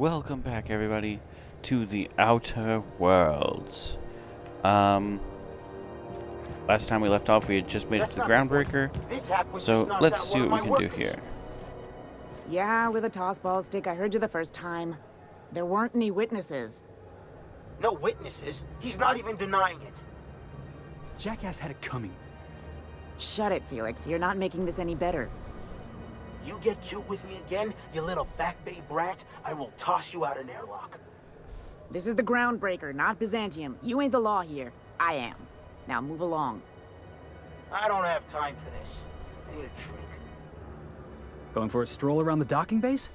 Welcome back, everybody, to the Outer Worlds. Last time we left off, we had just made it to the Groundbreaker, so let's see what we can do here. Yeah, with a tossball stick, I heard you the first time. There weren't any witnesses. No witnesses? He's not even denying it. Jackass had it coming. Shut it, Felix. You're not making this any better. You get cute with me again, you little Back Bay brat, I will toss you out an airlock. This is the Groundbreaker, not Byzantium. You ain't the law here. I am. Now move along. I don't have time for this. I need a drink. Going for a stroll around the docking base?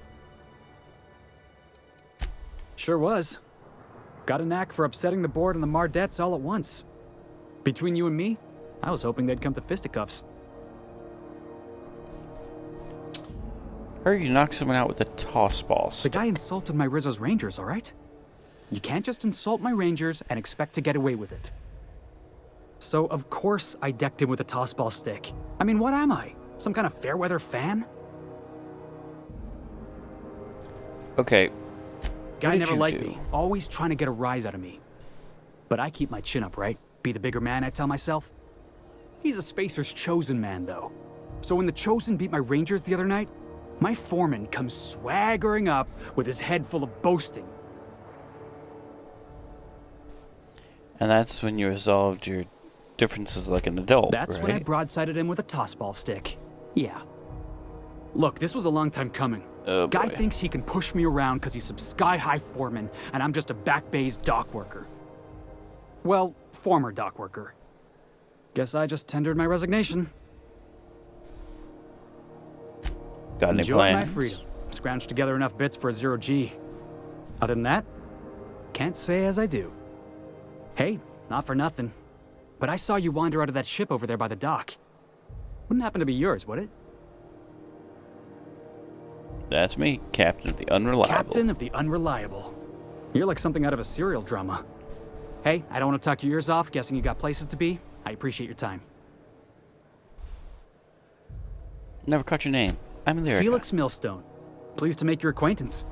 Sure was. Got a knack for upsetting the board and the Mardettes all at once. Between you and me, I was hoping they'd come to fisticuffs. Heard you knocked someone out with a toss ball The stick. guy insulted my Rizzo's Rangers, alright? You can't just insult my Rangers and expect to get away with it. So, of course, I decked him with a tossball stick. I mean, what am I? Some kind of fair-weather fan? Okay, Guy did never you liked do? me, always trying to get a rise out of me. But I keep my chin up, right? Be the bigger man, I tell myself. He's a Spacer's chosen man, though. So when the Chosen beat my Rangers the other night, my foreman comes swaggering up with his head full of boasting. and that's when you resolved your differences like an adult, That's right? when I broadsided him with a tossball stick. Yeah. Look, this was a long time coming. Oh, Guy boy. thinks he can push me around because he's some sky-high foreman, and I'm just a back bay's dock worker. Well, former dock worker. Guess I just tendered my resignation. Got any Enjoy plans? my freedom. Scrounged together enough bits for a 0G. Other than that, can't say as I do. Hey, not for nothing, but I saw you wander out of that ship over there by the dock. Wouldn't happen to be yours, would it? That's me, Captain of the Unreliable. Captain of the Unreliable. You're like something out of a serial drama. Hey, I don't want to talk your ears off, guessing you got places to be. I appreciate your time. Never caught your name. I'm Lyrica. Felix Millstone. Pleased to make your acquaintance.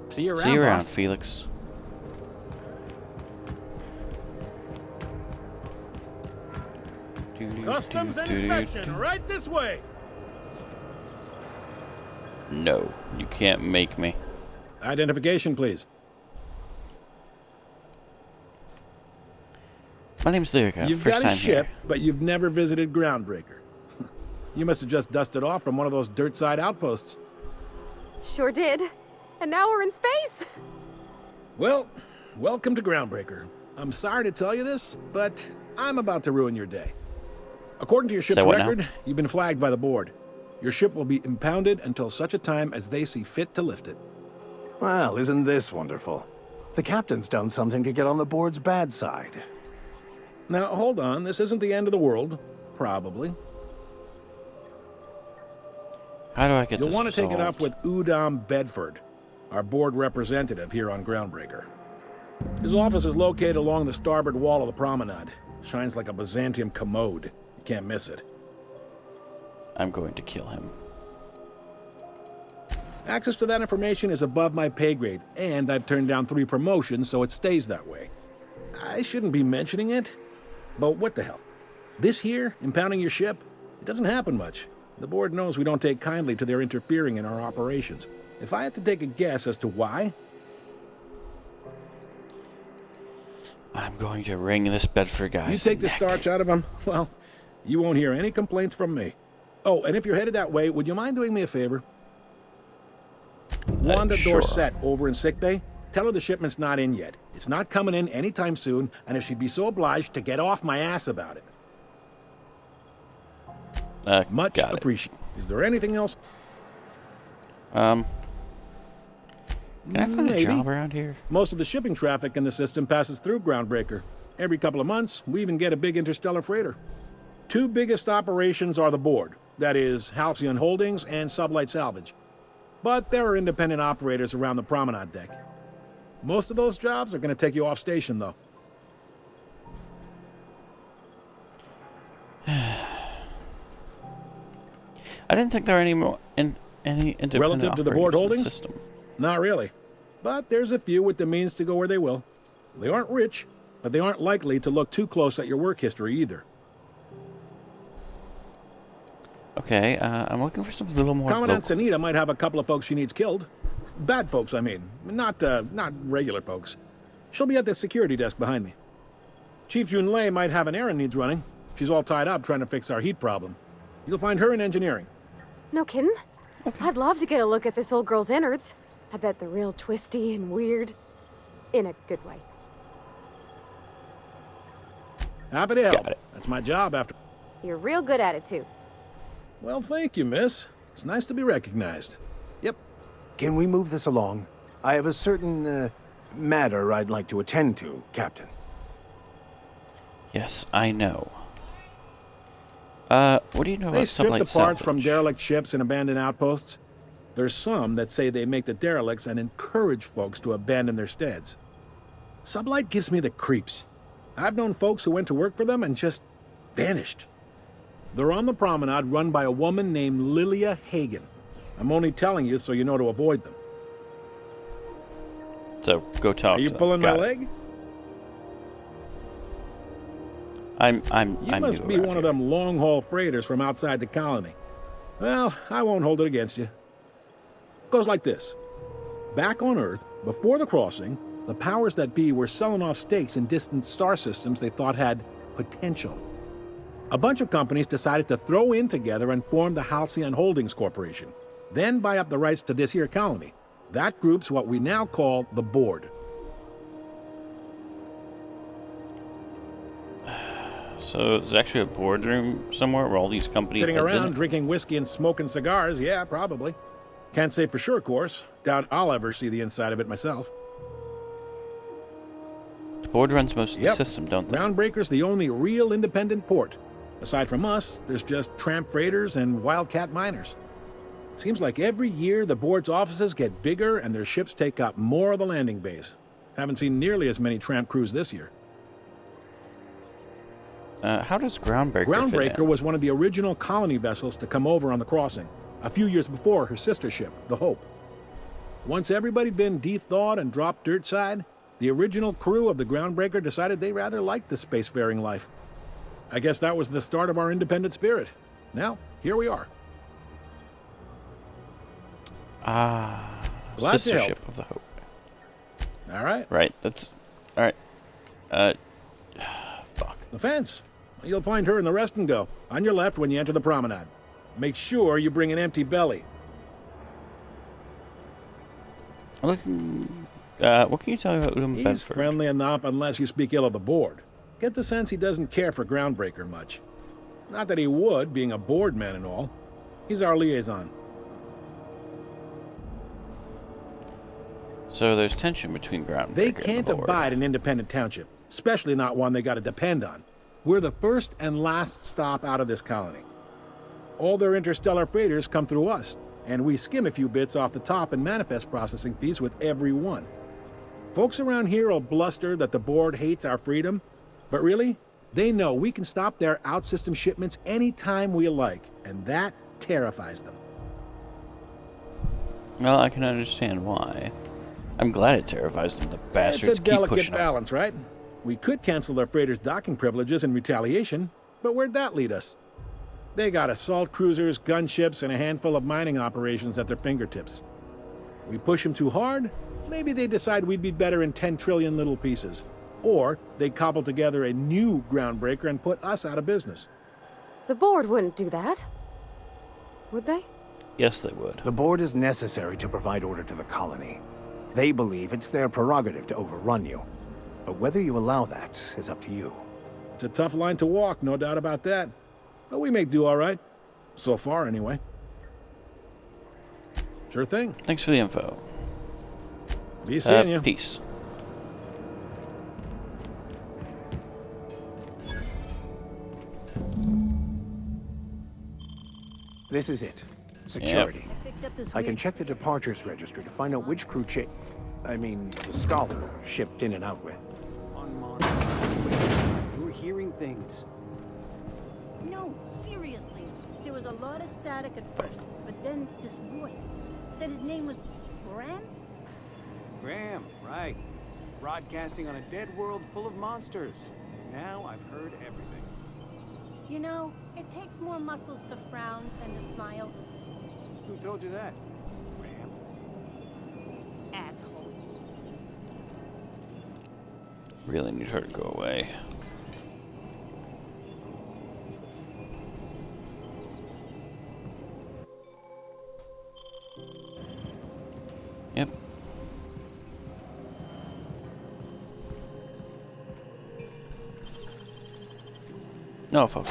See you around, See you around, boss. Felix. Customs and inspection, right this way. No, you can't make me. Identification, please. My name's Lyrica. You've First got a time ship, here. but you've never visited Groundbreaker. You must have just dusted off from one of those dirt side outposts. Sure did. And now we're in space. Well, welcome to Groundbreaker. I'm sorry to tell you this, but I'm about to ruin your day. According to your ship's Say what now? record, you've been flagged by the board. Your ship will be impounded until such a time as they see fit to lift it. Well, isn't this wonderful? The captain's done something to get on the board's bad side. Now, hold on. This isn't the end of the world. Probably. How do I get You'll this want to take it up resolved? with Udom Bedford, our board representative here on Groundbreaker. His office is located along the starboard wall of the promenade. Shines like a Byzantium commode. You can't miss it. I'm going to kill him. Access to that information is above my pay grade, and I've turned down 3 promotions, so it stays that way. I shouldn't be mentioning it, but what the hell? This here, impounding your ship, it doesn't happen much. The board knows we don't take kindly to their interfering in our operations. If I had to take a guess as to why, I'm going to wring this Bedford guy's you take the neck. starch out of him, well, you won't hear any complaints from me. Oh, and if you're headed that way, would you mind doing me a favor? Wanda sure. Dorset over in sickbay, tell her the shipment's not in yet. It's not coming in anytime soon, and if she'd be so obliged to get off my ass about it. Much got it. appreciated. Is there anything else? Can I find Maybe. a job around here? Most of the shipping traffic in the system passes through Groundbreaker. Every couple of months, we even get a big interstellar freighter. 2 biggest operations are the board. That is, Halcyon Holdings and Sublight Salvage. But there are independent operators around the promenade deck. Most of those jobs are going to take you off station, though. I didn't think there were any more any independent Relative to the operators board in the holdings? system? Not really. But there's a few with the means to go where they will. They aren't rich, but they aren't likely to look too close at your work history either. Okay, I'm looking for something a little more Commandant local. Sanita might have a couple of folks she needs killed. Bad folks, I mean. Not regular folks. She'll be at the security desk behind me. Chief Junlei might have an errand needs running. She's all tied up trying to fix our heat problem. You'll find her in engineering. No kidding? I'd love to get a look at this old girl's innards. I bet they're real twisty and weird. In a good way. Happy to help. Got it. That's my job after... You're real good at it, too. Well, thank you, miss. It's nice to be recognized. Yep. Can we move this along? I have a certain, matter I'd like to attend to, Captain. Yes, I know. What do you know They about strip sublight the parts from salvage? derelict ships and abandoned outposts. There's some that say they make the derelicts and encourage folks to abandon their steads. Sublight gives me the creeps. I've known folks who went to work for them and just vanished. They're on the promenade run by a woman named Lilia Hagen. I'm only telling you so you know to avoid them. So go talk. Are you to them. pulling my Got it. leg? I'm You must new be around one of here. them long-haul freighters from outside the colony. Well, I won't hold it against you. Goes like this. Back on Earth, before the crossing, the powers that be were selling off stakes in distant star systems they thought had potential. A bunch of companies decided to throw in together and form the Halcyon Holdings Corporation, then buy up the rights to this here colony. That group's what we now call the Board. So there's actually a boardroom somewhere where all these companies Sitting heads in around it? drinking whiskey and smoking cigars, yeah, probably. Can't say for sure, of course. Doubt I'll ever see the inside of it myself. The board runs most of the Yep. system, don't they? Groundbreaker's the only real independent port. Aside from us, there's just tramp freighters and wildcat miners. Seems like every year the board's offices get bigger and their ships take up more of the landing bays. Haven't seen nearly as many tramp crews this year. How does Groundbreaker fit Groundbreaker in? was one of the original colony vessels to come over on the crossing, a few years before her sister ship, the Hope. Once everybody'd been de-thawed and dropped dirt side, the original crew of the Groundbreaker decided they rather liked the spacefaring life. I guess that was the start of our independent spirit. Now, here we are. Glad to Sister help. ship of the Hope. All right. Right, that's... Alright. Fuck. The fence. You'll find her in the rest and go, on your left when you enter the promenade. Make sure you bring an empty belly. What can you tell me about Udom He's Bedford? friendly enough unless you speak ill of the board. Get the sense he doesn't care for Groundbreaker much. Not that he would, being a board man and all. He's our liaison. So there's tension between Groundbreaker They and can't the board. abide an independent township, especially not one they gotta depend on. We're the first and last stop out of this colony. All their interstellar freighters come through us, and we skim a few bits off the top in manifest processing fees with every one. Folks around here will bluster that the board hates our freedom, but really, they know we can stop their out-system shipments anytime we like, and that terrifies them. Well, I can understand why. I'm glad it terrifies them. The bastards It's a keep delicate pushing them. balance, right? We could cancel their freighters' docking privileges in retaliation, but where'd that lead us? They got assault cruisers, gunships, and a handful of mining operations at their fingertips. We push them too hard, maybe they decide we'd be better in 10 trillion little pieces. Or they cobble together a new Groundbreaker and put us out of business. The board wouldn't do that. Would they? Yes, they would. The board is necessary to provide order to the colony. They believe it's their prerogative to overrun you. But whether you allow that is up to you. It's a tough line to walk, no doubt about that. But we make do all right. So far, anyway. Sure thing. Thanks for the info. Be seeing you. Peace. This is it. Security. Picked up this I can check the departures registry to find out which crew the Scholar shipped in and out with. You're hearing things. No, seriously. there was a lot of static at first, but then this voice said his name was Graham? Graham, right. Broadcasting on a dead world full of monsters. Now I've heard everything. You know, it takes more muscles to frown than to smile. Who told you that? Graham? Asshole. Really need her to go away. Yep. No, fuck.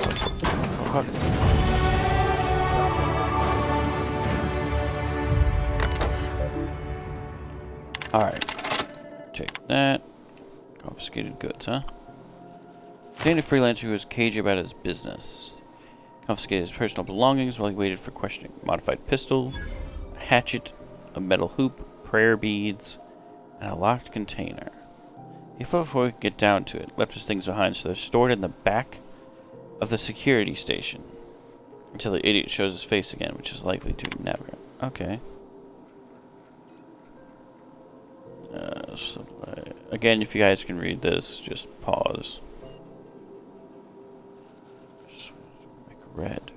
Alright. Take that. Confiscated goods, huh? Detained a freelancer who was cagey about his business. Confiscated his personal belongings while he waited for questioning. Modified pistol, a hatchet, a metal hoop, prayer beads, and a locked container. He fought before he could get down to it, left his things behind, so they're stored in the back of the security station. Until the idiot shows his face again, which is likely to never. Okay. Again, if you guys can read this, just pause. Red.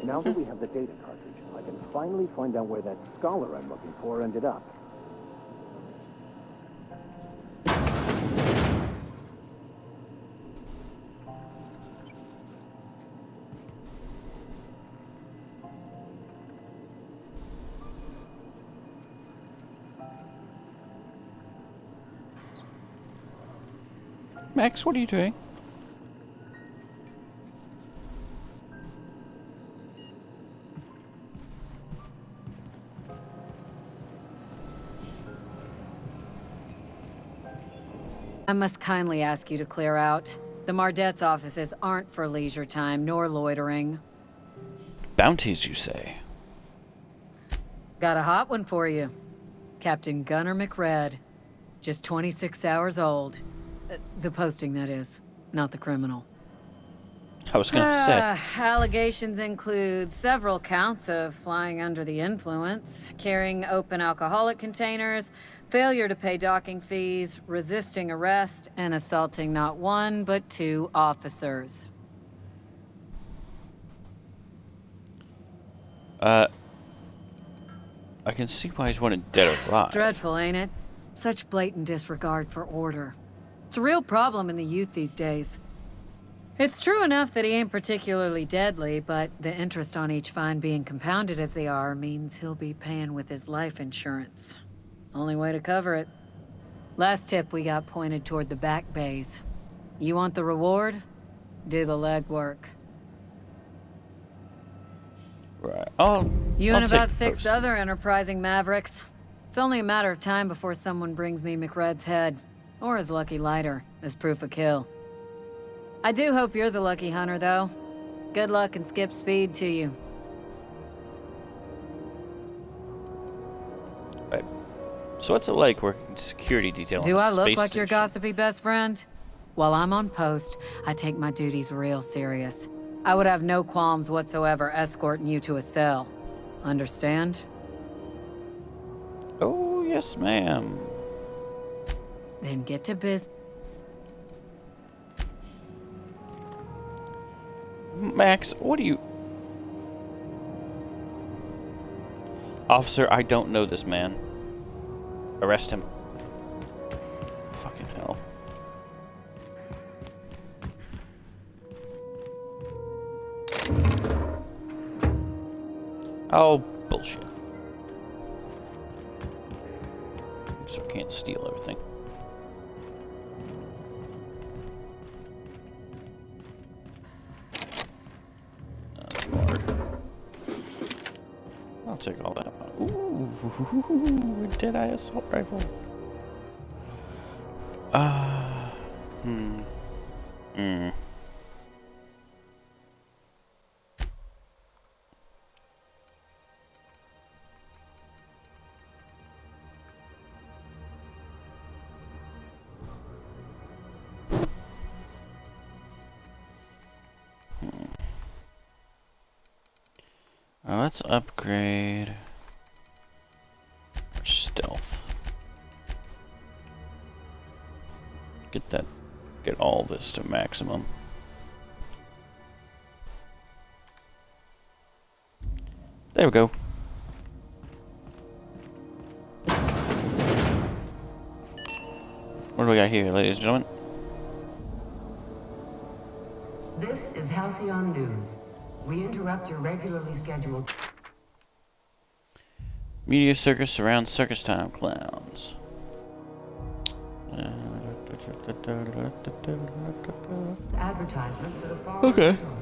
Now that we have the data cartridge, I can finally find out where that scholar I'm looking for ended up. Max, what are you doing? I must kindly ask you to clear out. The Mardet's offices aren't for leisure time nor loitering. Bounties, you say? Got a hot one for you. Captain Gunnar McRed. Just 26 hours old. The posting, that is. Not the criminal. I was gonna say. Allegations include several counts of flying under the influence, carrying open alcoholic containers, failure to pay docking fees, resisting arrest, and assaulting not one, but 2 officers. I can see why he's wanted dead or alive. Dreadful, ain't it? Such blatant disregard for order. It's a real problem in the youth these days. It's true enough that he ain't particularly deadly, but the interest on each fine being compounded as they are means he'll be paying with his life insurance. Only way to cover it. Last tip we got pointed toward the back bays. You want the reward? Do the legwork. Right. You I'll and take about the 6 posting. other enterprising mavericks. It's only a matter of time before someone brings me McRed's head, or his lucky lighter, as proof of kill. I do hope you're the lucky hunter, though. Good luck and skip speed to you. Right. So what's it like working security detail on Do a I look space like your station? gossipy best friend? While I'm on post, I take my duties real serious. I would have no qualms whatsoever escorting you to a cell. Understand? Oh, yes, ma'am. Then get to business. Max, what do you... Officer, I don't know this man. Arrest him. Fucking hell. Oh, bullshit. So I can't steal everything. I'll take all that. Ooh, a Deadeye assault rifle. let's upgrade our stealth. Get all this to maximum. There we go. What do we got here, ladies and gentlemen? This is Halcyon News. We interrupt your regularly scheduled... Media circus surrounds circus time clowns. advertisement for the following Okay. story.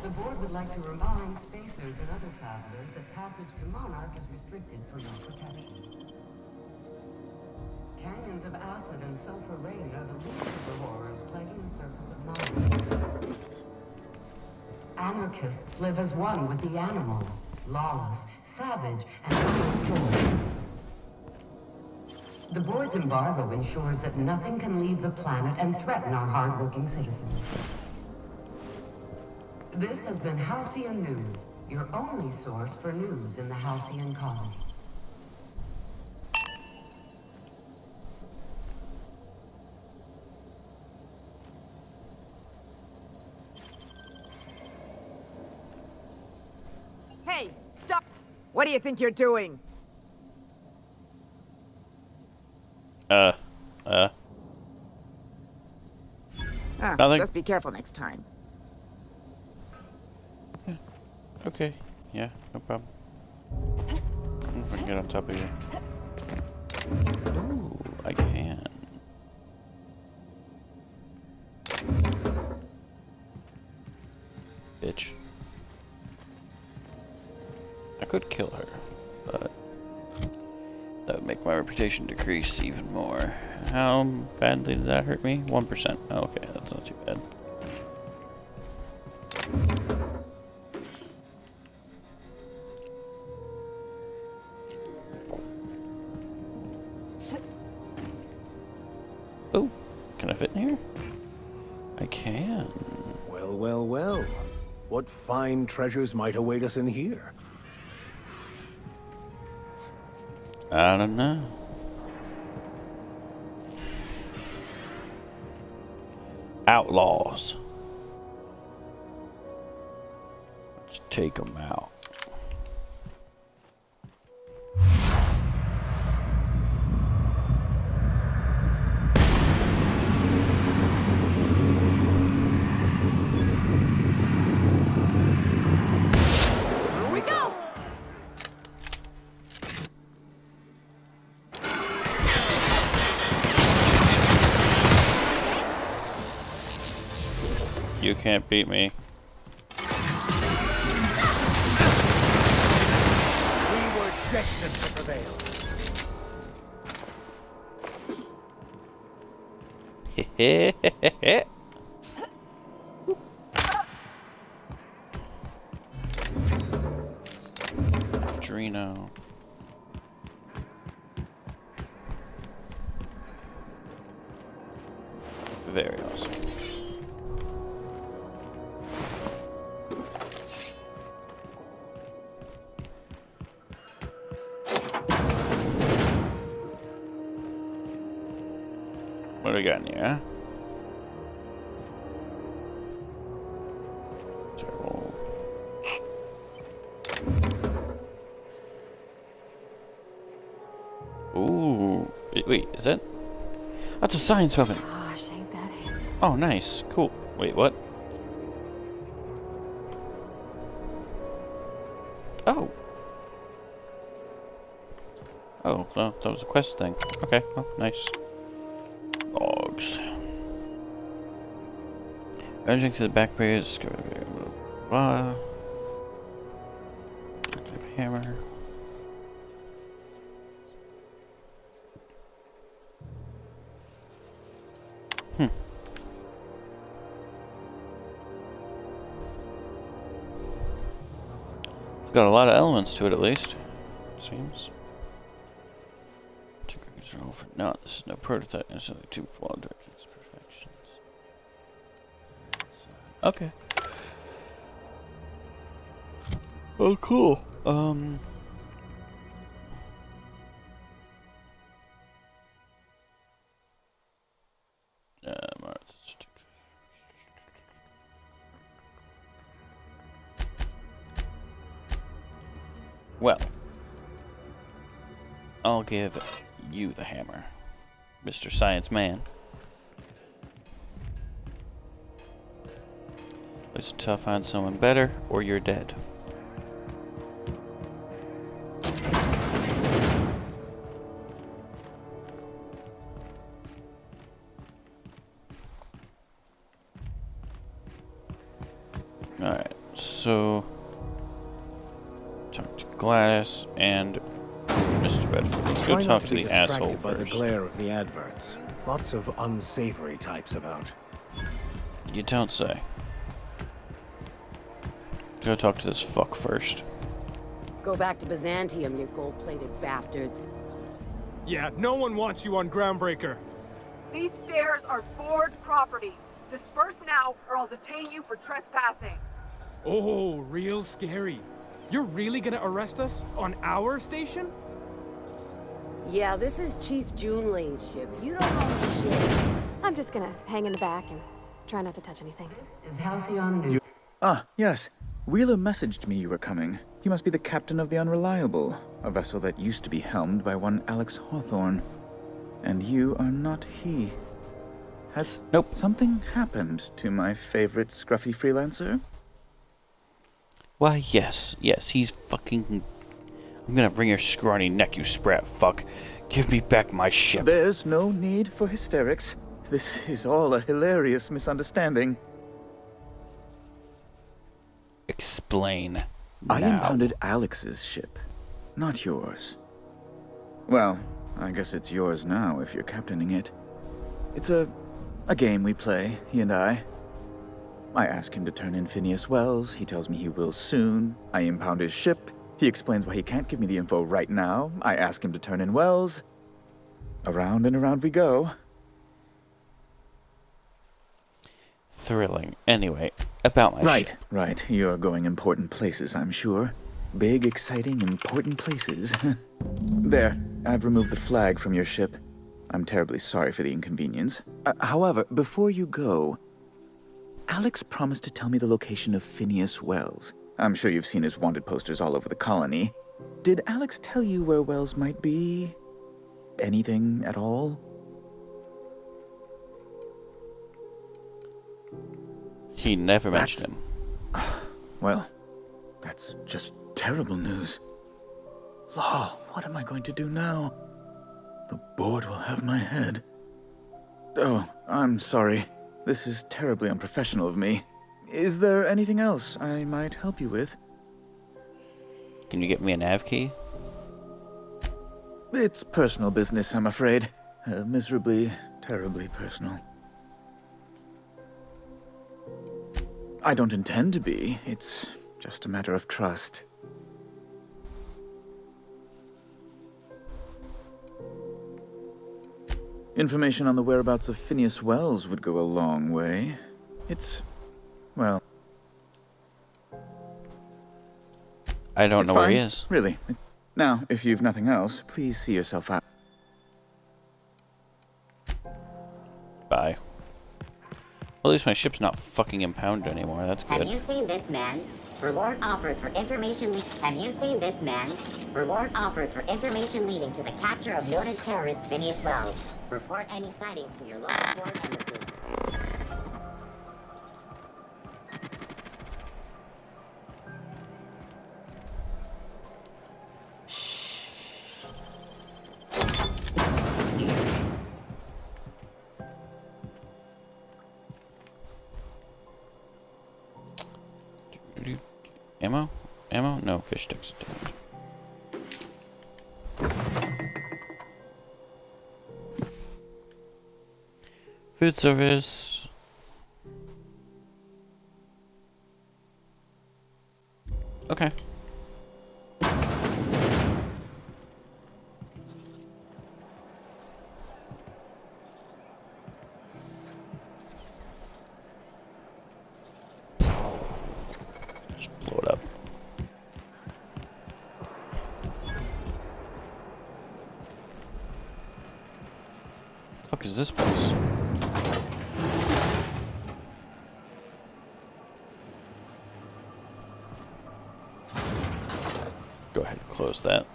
The board would like to remind spacers and other travelers that passage to Monarch is restricted for your protection. Canyons of acid and sulfur rain are the least of the horrors plaguing the surface of Mars. Anarchists live as one with the animals, lawless, savage, and uncontrolled. The board's embargo ensures that nothing can leave the planet and threaten our hard-working citizens. This has been Halcyon News, your only source for news in the Halcyon colony. Hey, stop! What do you think you're doing? Nothing. Just be careful next time. Okay. Yeah, no problem. If I can get on top of you. Ooh, I can. Bitch. I could kill her, but that would make my reputation decrease even more. How badly did that hurt me? 1%. Oh, okay, that's not too bad. Oh, can I fit in here? I can. Well, well, well. What fine treasures might await us in here? I don't know. Outlaws. Let's take them out. Here we go! You can't beat me. We were destined to prevail. Drino. Very awesome. What do we got in here? Terrible. Ooh. Wait, is that? That's a science weapon. Gosh, ain't that handsome. Oh, nice. Cool. Wait, what? Oh. Oh, no, that was a quest thing. Okay, well, nice. Logs. Urging to the back page, hammer. It's got a lot of elements to it, at least. It seems. No, this is no prototype. It's only two flawed directions, perfections. Okay. Oh, cool. Well, I'll give you the hammer, Mr. Science Man. It's tough to find someone better, or you're dead. Alright, so talk to Gladys and Mr. Bedford. Let's go Try talk not to be the asshole distracted by the first. glare of the adverts. Lots of unsavory types about. You don't say. Go talk to this fuck first. Go back to Byzantium, you gold-plated bastards. Yeah, no one wants you on Groundbreaker. These stairs are board property. Disperse now, or I'll detain you for trespassing. Oh, real scary. You're really gonna arrest us on our station? Yeah, this is Chief Junling's ship. You don't know shit. I'm just gonna hang in the back and try not to touch anything. Is Halcyon New? Ah, yes. Wheeler messaged me you were coming. He must be the captain of the Unreliable, a vessel that used to be helmed by one Alex Hawthorne. And you are not he. Has something happened to my favorite scruffy freelancer? Why, yes, he's fucking... I'm gonna wring your scrawny neck, you sprat fuck. Give me back my ship. There's no need for hysterics. This is all a hilarious misunderstanding. Explain I now. impounded Alex's ship, not yours. Well, I guess it's yours now if you're captaining it. It's a game we play, he and I. I ask him to turn in Phineas Wells. He tells me he will soon. I impound his ship. He explains why he can't give me the info right now. I ask him to turn in Wells. Around and around we go. Thrilling. Anyway, about my ship. Right. You're going important places, I'm sure. Big, exciting, important places. There, I've removed the flag from your ship. I'm terribly sorry for the inconvenience. However, before you go, Alex promised to tell me the location of Phineas Wells. I'm sure you've seen his wanted posters all over the colony. Did Alex tell you where Wells might be? Anything at all? He never mentioned him. Well, that's just terrible news. Law, what am I going to do now? The board will have my head. Oh, I'm sorry. This is terribly unprofessional of me. Is there anything else I might help you with? Can you get me a nav key? It's personal business, I'm afraid. Miserably, terribly personal. I don't intend to be. It's just a matter of trust. Information on the whereabouts of Phineas Wells would go a long way. It's, well... I don't it's know where he fine, is. Really. Now, if you've nothing else, please see yourself out. Bye. Well, at least my ship's not fucking impounded anymore. That's good. Have you seen this man? Reward offered for information. Have you seen this man? Reward offered for information leading to the capture of noted terrorist Phineas Wells. Report any sightings to your local foreign embassy. Ammo? Ammo? No, fish sticks. Food service. Okay. Just blow it up. is this place? Go ahead and close that.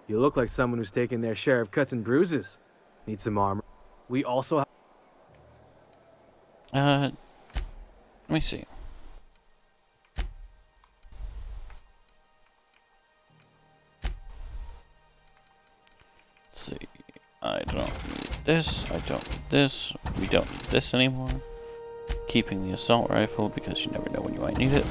You look like someone who's taken their share of cuts and bruises. Need some armor. We also have... Let me see. Let's see. I don't need this. I don't need this. We don't need this anymore. Keeping the assault rifle because you never know when you might need it.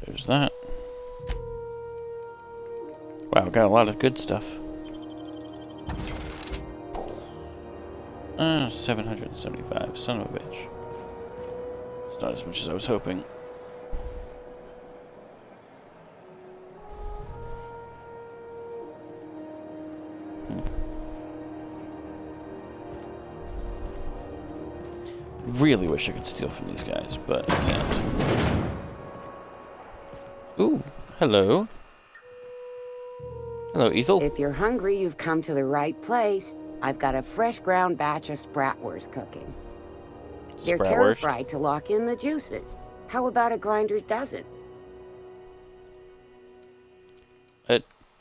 There's that. Wow, got a lot of good stuff. 775. Son of a bitch. It's not as much as I was hoping. Really wish I could steal from these guys, but I can't. Ooh, hello. Hello, Ethel. If you're hungry, you've come to the right place. I've got a fresh ground batch of spratwurst cooking. They're Spratwurst? terra-fried to lock in the juices. How about a grinder's dozen?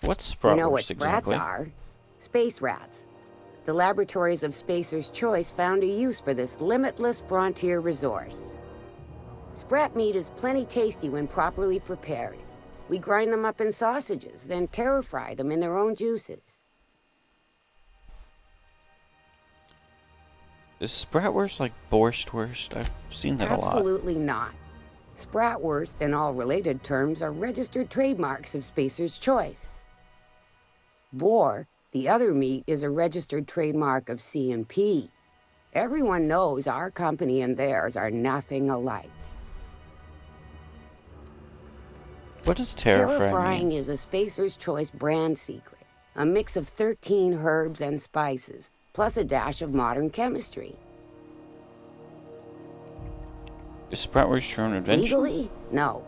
What's spratwurst You know what exactly? sprats are? Space rats. The laboratories of Spacer's Choice found a use for this limitless frontier resource. Sprat meat is plenty tasty when properly prepared. We grind them up in sausages, then terra-fry them in their own juices. Is spratwurst like borschtwurst? I've seen that a lot. Absolutely not. Spratwurst and all related terms are registered trademarks of Spacer's Choice. Boar, the other meat, is a registered trademark of C&P. Everyone knows our company and theirs are nothing alike. What does terra-fry Terra-frying mean? is a Spacer's Choice brand secret. A mix of 13 herbs and spices, plus a dash of modern chemistry. Is spratwurst your own invention? Legally? No.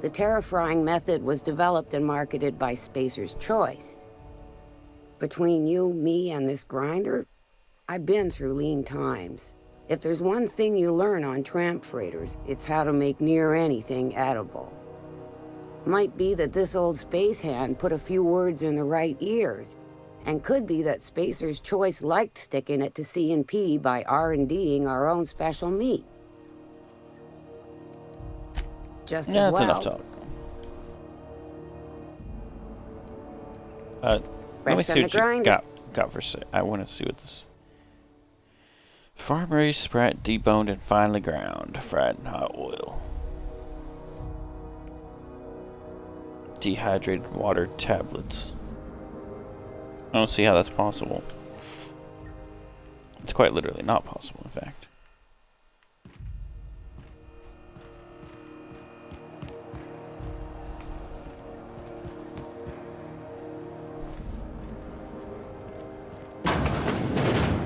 The terra-frying method was developed and marketed by Spacer's Choice. Between you, me, and this grinder, I've been through lean times. If there's one thing you learn on tramp freighters, it's how to make near anything edible. Might be that this old space hand put a few words in the right ears, and could be that Spacer's Choice liked sticking it to C&P by R&D'ing our own special meat. Just Yeah, as that's well. enough talk. Let me Fresh see from what the you grinder. got for sale. I want to see what this. Farm-raised sprat deboned and finely ground, fried in hot oil. Dehydrated water tablets. I don't see how that's possible. It's quite literally not possible, in fact.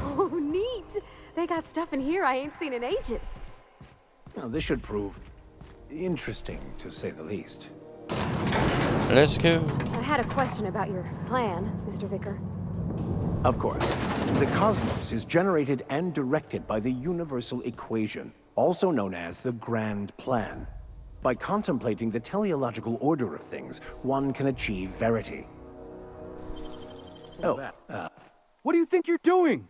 Oh, neat! They got stuff in here I ain't seen in ages. Now, this should prove interesting, to say the least. Let's go. I had a question about your plan, Mr. Vicar. Of course. The cosmos is generated and directed by the universal equation, also known as the Grand Plan. By contemplating the teleological order of things, one can achieve verity. What do you think you're doing?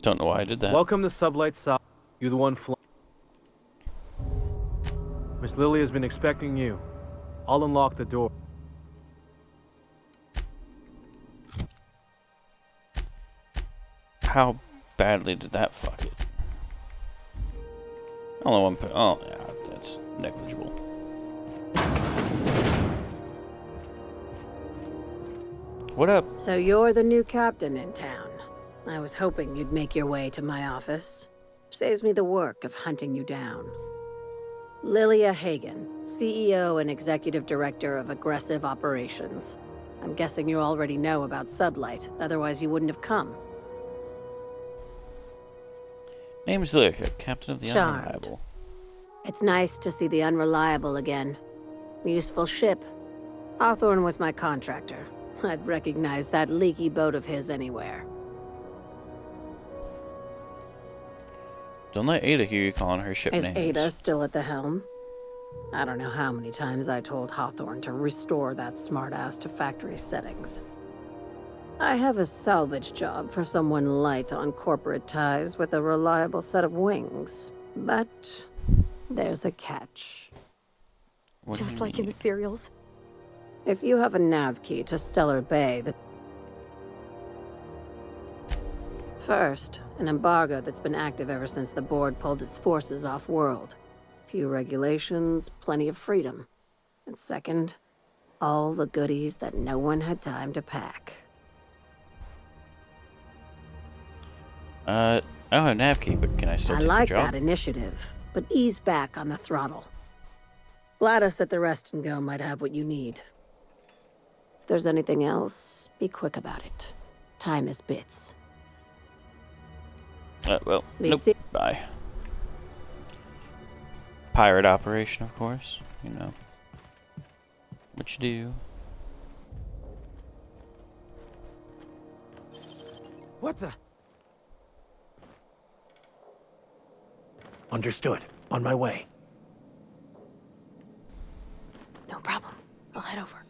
Don't know why I did that. Welcome to Sublight South. You the one flying. Miss Lily has been expecting you. I'll unlock the door. How badly did that fuck it? Only one. Oh, yeah, that's negligible. What up? So you're the new captain in town. I was hoping you'd make your way to my office. Saves me the work of hunting you down. Lilia Hagen, CEO and Executive Director of Aggressive Operations. I'm guessing you already know about Sublight, otherwise you wouldn't have come. Name is Lyrica, Captain of the Charmed. Unreliable. It's nice to see the Unreliable again. Useful ship. Hawthorne was my contractor. I'd recognize that leaky boat of his anywhere. Don't let Ada hear you calling her ship Is names. Ada still at the helm? I don't know how many times I told Hawthorne to restore that smartass to factory settings. I have a salvage job for someone light on corporate ties with a reliable set of wings. But there's a catch. Just like in the serials. If you have a nav key to Stellar Bay, First, an embargo that's been active ever since the board pulled its forces off-world. Few regulations, plenty of freedom. And second, all the goodies that no one had time to pack. I don't have a nav key, but can I still I take like the job? that initiative, but ease back on the throttle. Gladys at the Rest and Go might have what you need. If there's anything else, be quick about it. Time is bits. Well, Be nope. se- Bye. Pirate operation, of course. You know. What you do. What the? Understood. On my way. No problem. I'll head over.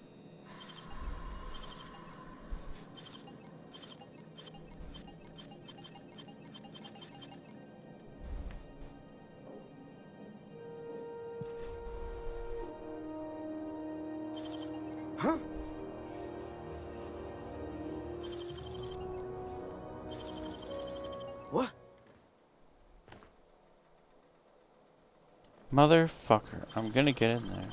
Huh? What? Motherfucker. I'm gonna get in there.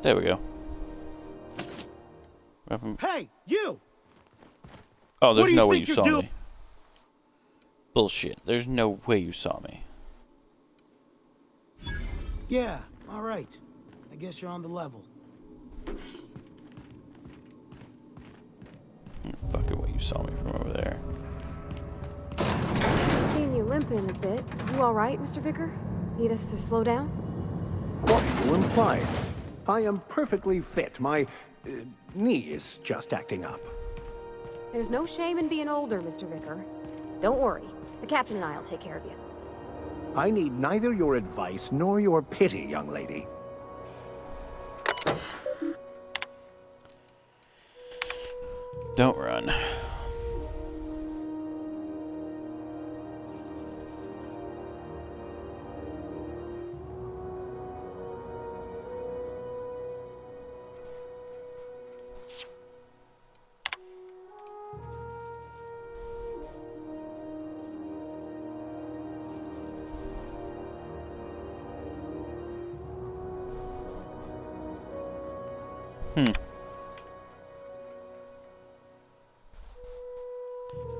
There we go. Weapon. Hey, you! Oh, What there's do you no way think you you're saw doing? me. Bullshit. There's no way you saw me. Yeah, all right. I guess you're on the level. Fuck it, what you saw me from over there. I've seen you limping a bit. You all right, Mr. Vicker? Need us to slow down? What are you implying? I am perfectly fit. My knee is just acting up. There's no shame in being older, Mr. Vicker. Don't worry. The captain and I'll take care of you. I need neither your advice nor your pity, young lady. Don't run.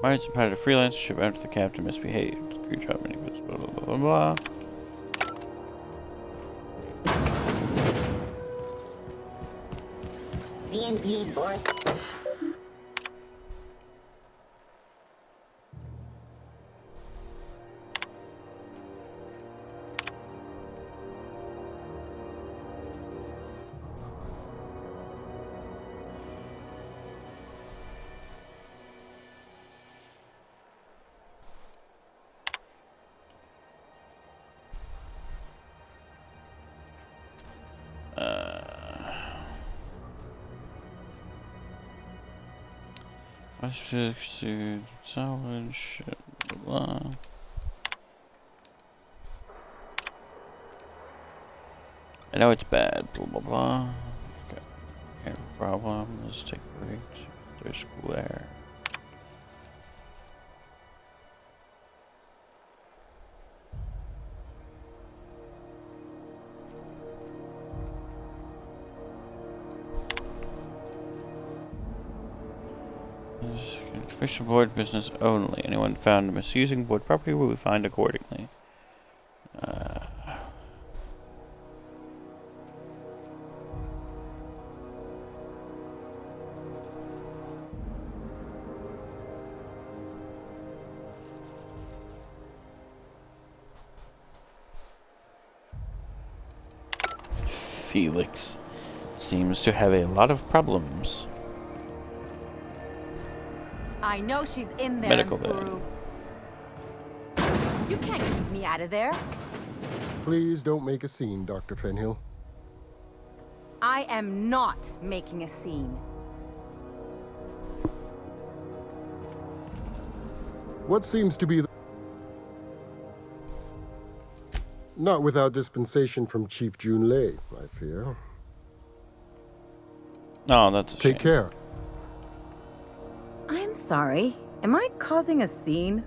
Pirates and pirate a freelance ship after the captain misbehaved. Crew drop many goods, blah blah blah blah blah. CNP board. Let's fix the salvage, blah, blah. I know it's bad, blah blah blah. Okay, no problem. Let's take breaks. There's square. Fish aboard business only. Anyone found misusing board property will be fined accordingly. Felix seems to have a lot of problems. I know she's in there. Medical bag. You can't keep me out of there. Please don't make a scene, Dr. Fenhill. I am not making a scene. What seems to be the... Not without dispensation from Chief Junlei, I fear. No, that's a Take shame. care. I'm sorry. Am I causing a scene?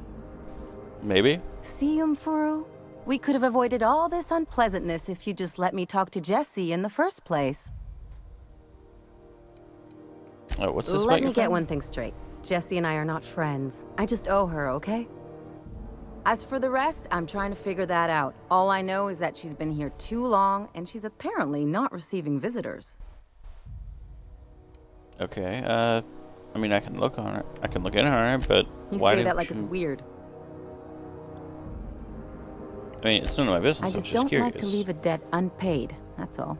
Maybe. See, Umfuru? We could have avoided all this unpleasantness if you just let me talk to Jesse in the first place. Oh, what's this Let about me your get friend? one thing straight. Jesse and I are not friends. I just owe her, okay? As for the rest, I'm trying to figure that out. All I know is that she's been here too long, and she's apparently not receiving visitors. Okay, I mean, I can look on her. I can look in on her, but You why say did that like you... it's weird. I mean, it's none of my business. I I'm just just don't curious. like to leave a debt unpaid, that's all.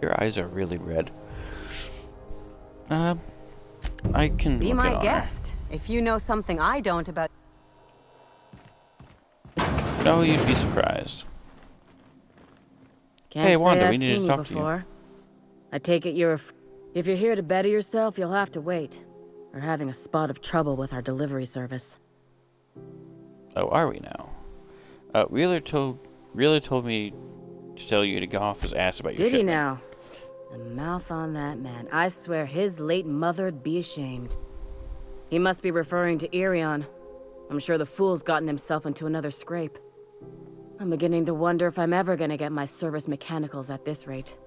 Your eyes are really red. I can Be look my in on guest. If you know something I don't about... her. No, you'd be surprised. Can't Hey, say Wanda, I've we need seen to you talk to you. before. I take it you're if you're here to better yourself, you'll have to wait. We're having a spot of trouble with our delivery service. Oh, are we now? Wheeler told me to tell you to go off his ass about your Did he shipment. now? The mouth on that man. I swear his late mother'd be ashamed. He must be referring to Irion. I'm sure the fool's gotten himself into another scrape. I'm beginning to wonder if I'm ever gonna get my service mechanicals at this rate.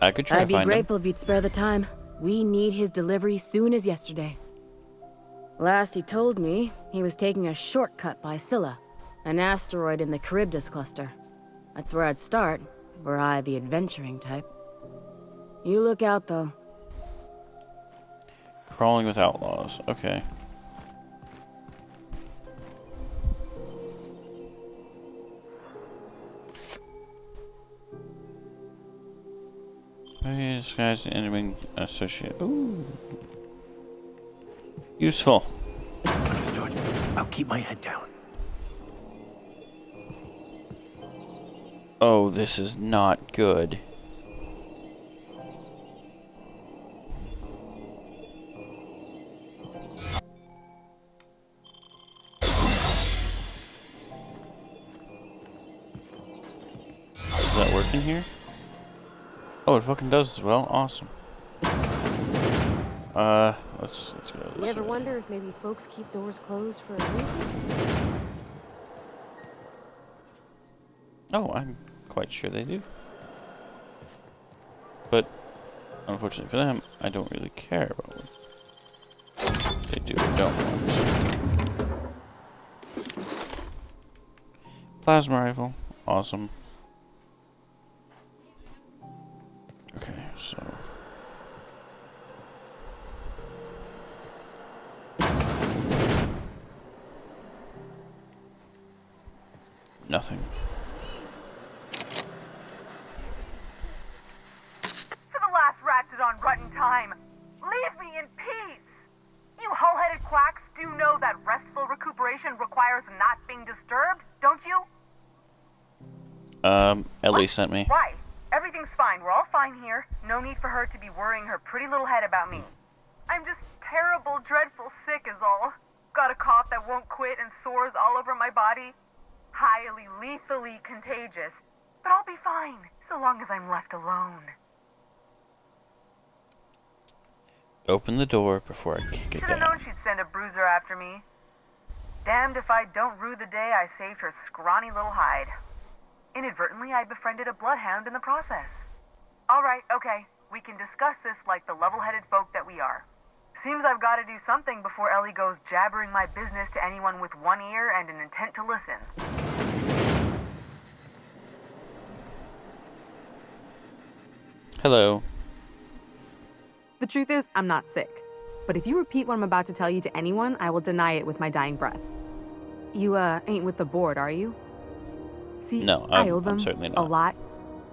I could try I'd to be find him. grateful if you'd spare the time. We need his delivery soon as yesterday. Last he told me, he was taking a shortcut by Scylla, an asteroid in the Charybdis cluster. That's where I'd start, were I the adventuring type. You look out, though. Crawling with outlaws. Okay. Disguise the enemy associate. Ooh. Useful. Understood. I'll keep my head down. Oh, this is not good. Is that working here? Oh, it fucking does as well. Awesome. Let's go You this ever way. wonder if maybe folks keep doors closed for a reason? Oh, I'm quite sure they do. But, unfortunately for them, I don't really care about what they do or don't want. Plasma rifle. Awesome. Okay, so... Nothing. For the last ratchet on rotten time, leave me in peace! You hull-headed quacks do know that restful recuperation requires not being disturbed, don't you? Ellie sent me. Right. Everything's fine. We're all fine here. No need for her to be worrying her pretty little head about me. I'm just terrible, dreadful sick is all. Got a cough that won't quit and sores all over my body. Highly, lethally contagious. But I'll be fine, so long as I'm left alone. Open the door before I kick it Should have down. known she'd send a bruiser after me. Damned if I don't rue the day I saved her scrawny little hide. Inadvertently, I befriended a bloodhound in the process. Alright, okay. We can discuss this like the level-headed folk that we are. Seems I've got to do something before Ellie goes jabbering my business to anyone with one ear and an intent to listen. Hello. The truth is, I'm not sick. But if you repeat what I'm about to tell you to anyone, I will deny it with my dying breath. You, ain't with the board, are you? See, No, I owe them I'm certainly a not. lot.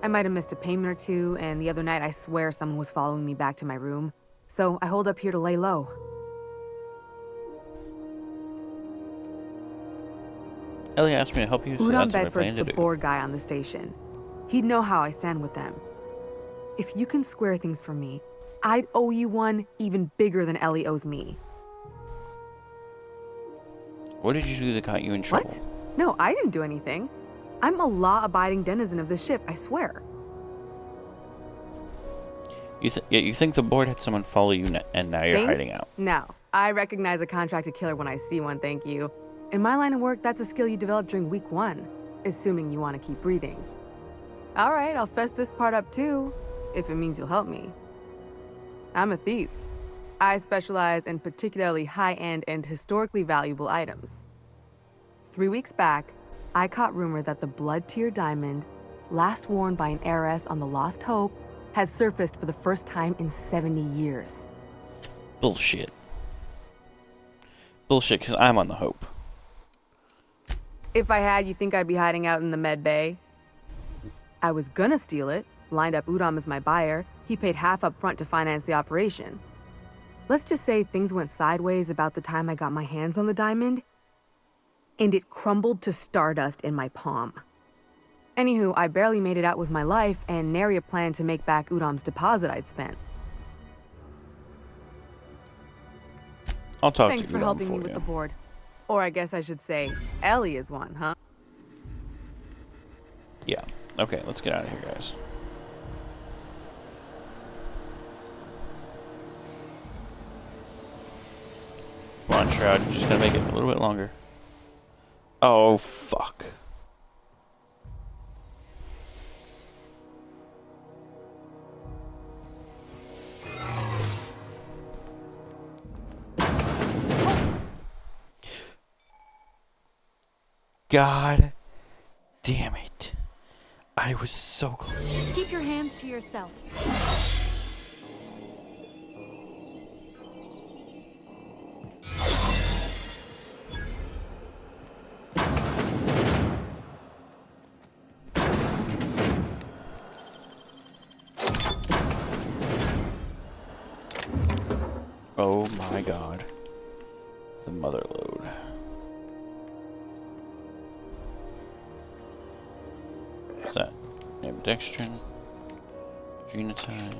I might have missed a payment or two, and the other night I swear someone was following me back to my room. So I hold up here to lay low. Ellie asked me to help you, so Udon that's what I Bedford's plan to the do. board guy on the station. He'd know how I stand with them. If you can square things for me, I'd owe you one even bigger than Ellie owes me. What did you do that got you in trouble? What? No, I didn't do anything. I'm a law-abiding denizen of this ship, I swear. You think the board had someone follow you, and now you're Think? hiding out. No, I recognize a contracted killer when I see one, thank you. In my line of work, that's a skill you develop during week 1, assuming you want to keep breathing. All right, I'll fess this part up too, if it means you'll help me. I'm a thief. I specialize in particularly high-end and historically valuable items. 3 weeks back, I caught rumor that the Blood Tier diamond, last worn by an heiress on the Lost Hope, had surfaced for the first time in 70 years. Bullshit. Bullshit, because I'm on the Hope. If I had, you think I'd be hiding out in the med bay? I was gonna steal it, lined up Udom as my buyer. He paid half up front to finance the operation. Let's just say things went sideways about the time I got my hands on the diamond, and it crumbled to stardust in my palm. Anywho, I barely made it out with my life, and nary a plan to make back Udom's deposit I'd spent. I'll talk Thanks to for Udom helping me for with you. the board. Or I guess I should say, Ellie is one, huh? Yeah. Okay, let's get out of here, guys. Come on, Shroud. You just gotta make it a little bit longer. Oh, fuck. God damn it. I was so close. Keep your hands to yourself. Oh my god. The mother load. What's that? Ambidextrin. Genotime.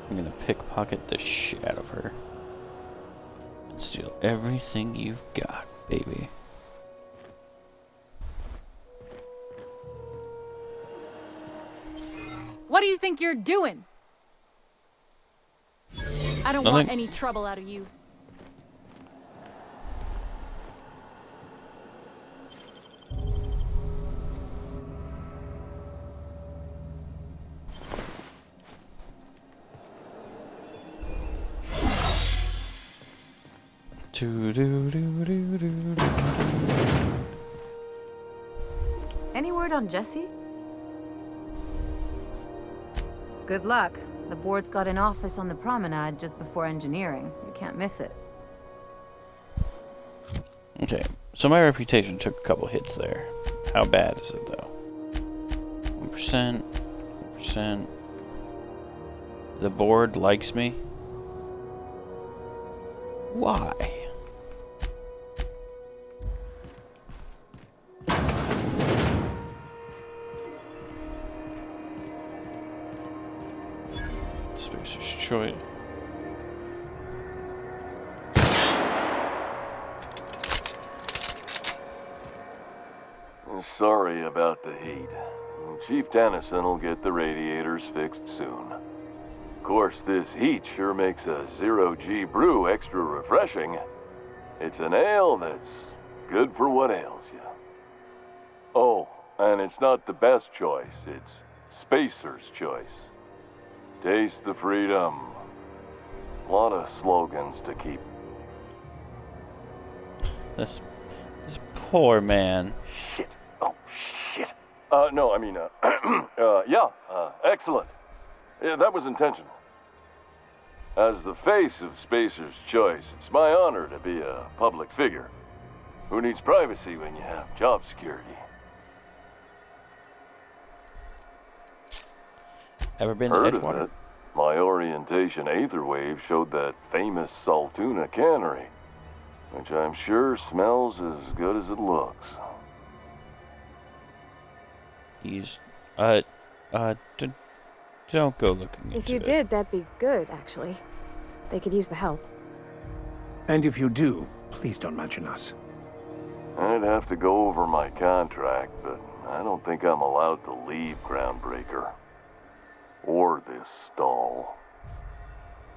I'm gonna pickpocket the shit out of her. And steal everything you've got, baby. What do you think you're doing? I don't want Nothing. any trouble out of you. Any word on Jesse? Good luck. The board's got an office on the promenade just before engineering. You can't miss it. Okay, so my reputation took a couple hits there. How bad is it though? 1%, 1%. The board likes me. Why? Choice. Sorry about the heat. Chief Tennyson will get the radiators fixed soon. Of course, this heat sure makes a zero-G brew extra refreshing. It's an ale that's good for what ails you. Oh, and it's not the best choice. It's Spacer's Choice. Taste the freedom. A lot of slogans to keep. This poor man. Shit. Oh, shit. No, I mean, excellent. Yeah, that was intentional. As the face of Spacer's Choice, it's my honor to be a public figure. Who needs privacy when you have job security? Ever been to Heard of Edgewater? it? My orientation Aetherwave showed that famous Saltuna cannery, which I'm sure smells as good as it looks. Don't go looking If into you it. did, that'd be good, actually. They could use the help. And if you do, please don't mention us. I'd have to go over my contract, but I don't think I'm allowed to leave Groundbreaker. Or this stall.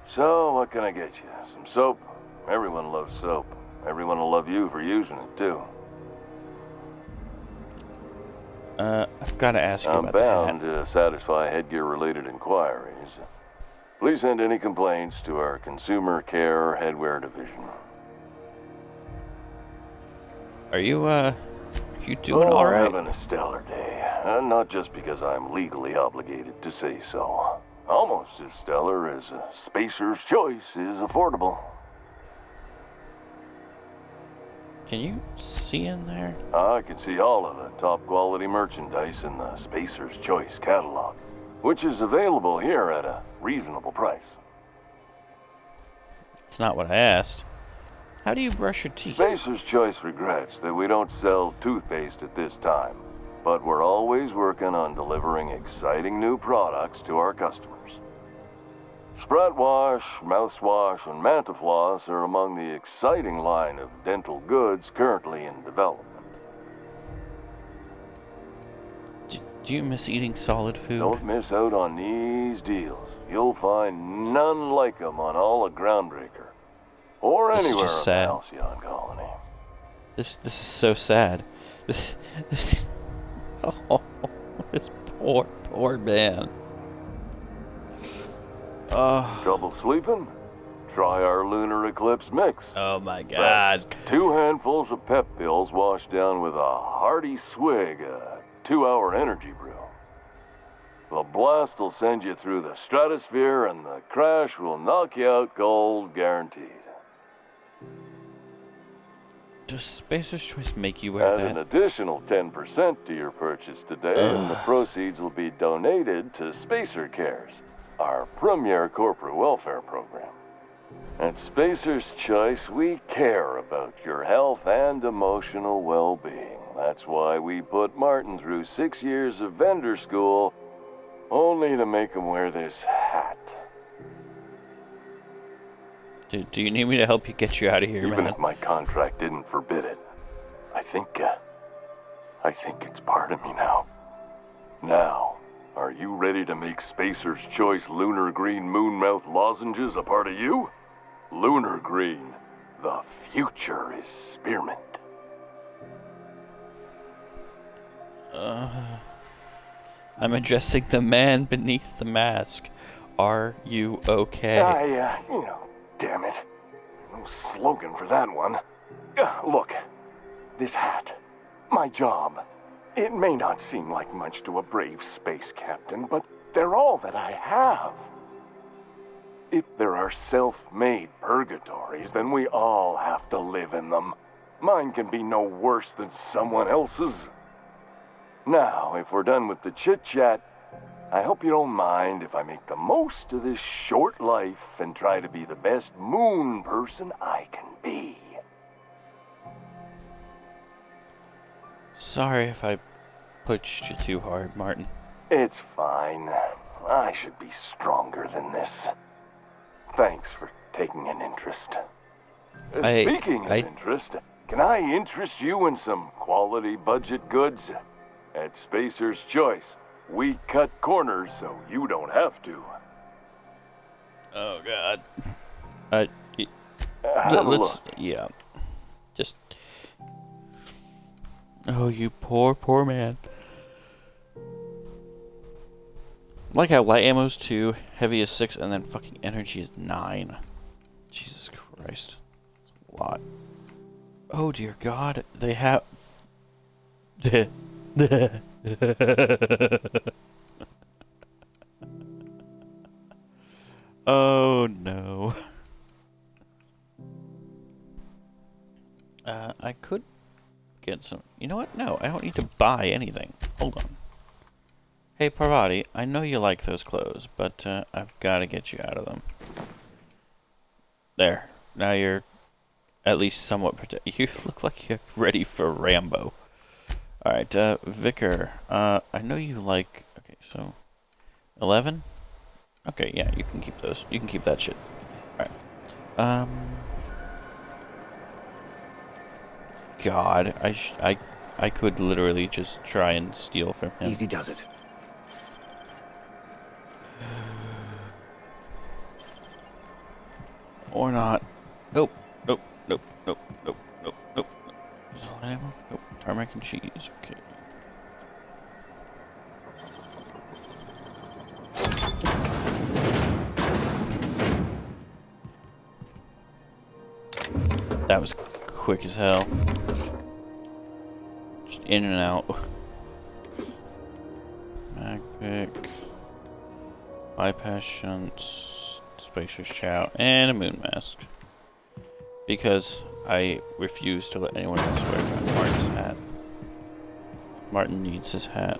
So, what can I get you? Some soap? Everyone loves soap. Everyone will love you for using it, too. I've got to ask you I'm about that. bound to satisfy headgear-related inquiries. Please send any complaints to our Consumer Care Headwear Division. Are you doing all right? Having a stellar day. Not just because I'm legally obligated to say so. Almost as stellar as Spacer's Choice is affordable. Can you see in there? I can see all of the top quality merchandise in the Spacer's Choice catalog, which is available here at a reasonable price. It's not what I asked. How do you brush your teeth? Spacer's Choice regrets that we don't sell toothpaste at this time, but we're always working on delivering exciting new products to our customers. Sprat Wash, Mouthwash, and Mantafloss are among the exciting line of dental goods currently in development. Do you miss eating solid food? Don't miss out on these deals. You'll find none like them on all of Groundbreaker. Or This is anywhere just in the sad. Halcyon Colony. This is so sad. This poor man. Trouble sleeping? Try our Lunar Eclipse mix. Oh my God. That's 2 handfuls of pep pills washed down with a hearty swig of 2-hour energy brew. The blast will send you through the stratosphere and the crash will knock you out cold, guaranteed. Does Spacer's Choice make you wear Add that? an additional 10% to your purchase today, and the proceeds will be donated to Spacer Cares, our premier corporate welfare program. At Spacer's Choice, we care about your health and emotional well-being. That's why we put Martin through 6 years of vendor school, only to make him wear this hat. Do you need me to help you get you out of here, Even man? if my contract didn't forbid it, I think it's part of me now. Now, are you ready to make Spacer's Choice Lunar Green Moonmouth lozenges a part of you? Lunar Green, the future is spearmint. I'm addressing the man beneath the mask. Are you okay? Damn it. No slogan for that one. Look, this hat, my job. It may not seem like much to a brave space captain, but they're all that I have. If there are self-made purgatories, then we all have to live in them. Mine can be no worse than someone else's. Now, if we're done with the chit-chat, I hope you don't mind if I make the most of this short life and try to be the best moon person I can be. Sorry if I pushed you too hard, Martin. It's fine. I should be stronger than this. thanks for taking an interest. I- Speaking of interest, can I interest you in some quality budget goods? At Spacer's Choice, we cut corners so you don't have to. Oh God. Have a Let's. look. Yeah. Just. Oh, you poor man. Like how light ammo is 2, heavy is 6, and then fucking energy is 9. Jesus Christ. That's a lot. Oh dear God, they have. Oh no. I could get some. You know what? No, I don't need to buy anything. Hold on. Hey Parvati, I know you like those clothes, but I've got to get you out of them. There. Now you're at least somewhat protected. You look like you're ready for Rambo. Alright, Vicar, I know you like... Okay, so... 11? Okay, yeah, you can keep those. You can keep that shit. Alright. God, I could literally just try and steal from him. Easy does it. Or not. Nope. Nope. Nope. Nope. Nope. Nope. Nope. Is that ammo? Nope. Tarmac and cheese. Okay. That was quick as hell. Just in and out. Mag pick. Bypass shunts. Spacer's shout. And a moon mask. Because I refuse to let anyone else wear Martin's hat. Martin needs his hat.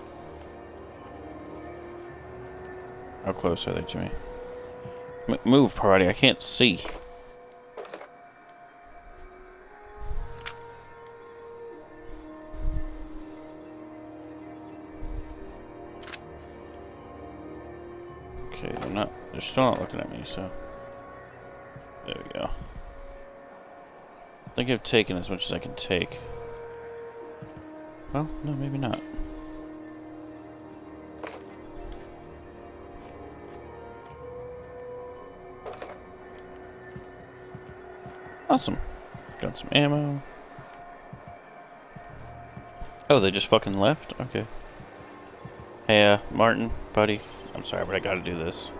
How close are they to me? Move, Parvati, I can't see. Okay, they're still not looking at me, so. There we go. I think I've taken as much as I can take. Well, no, maybe not. Awesome. Got some ammo. Oh, they just fucking left? Okay. Hey, Martin, buddy. I'm sorry, but I gotta do this.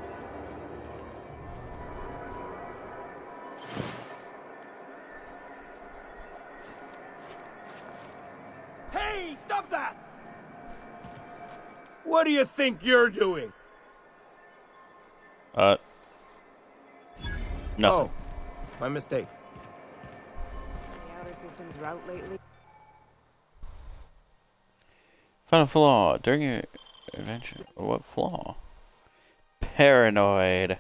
Hey, stop that! What do you think you're doing? Nothing. Oh, my mistake. The outer system's route lately. Found a flaw during your adventure. What flaw? Paranoid.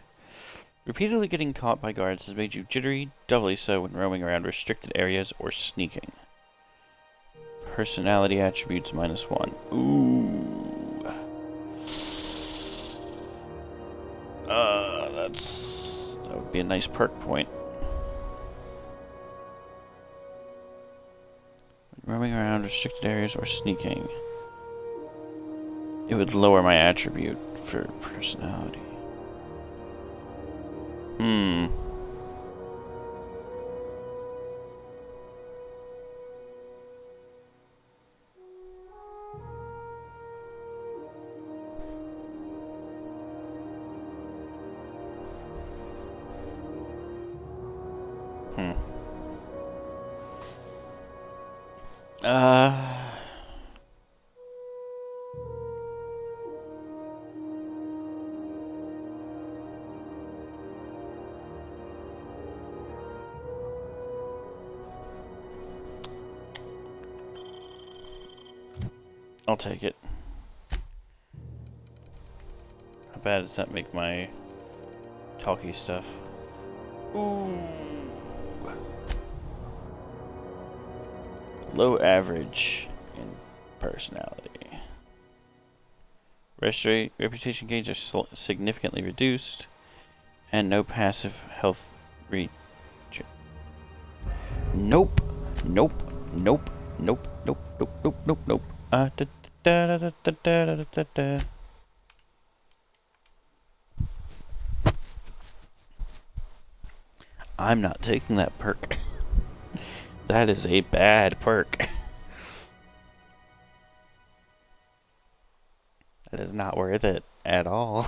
Repeatedly getting caught by guards has made you jittery, doubly so when roaming around restricted areas or sneaking. Personality attributes -1. Ooh. That would be a nice perk point. When roaming around restricted areas or sneaking. It would lower my attribute for personality. I'll take it. How bad does that make my talky stuff? Ooh. Low average in personality. Reputation gains are significantly reduced. And no passive health regen. Nope. Nope. Nope. Nope. Nope. Nope. Nope. Nope. Nope. Da, da, da, da, da, da, da, da. I'm not taking that perk. That is a bad perk. That is not worth it at all.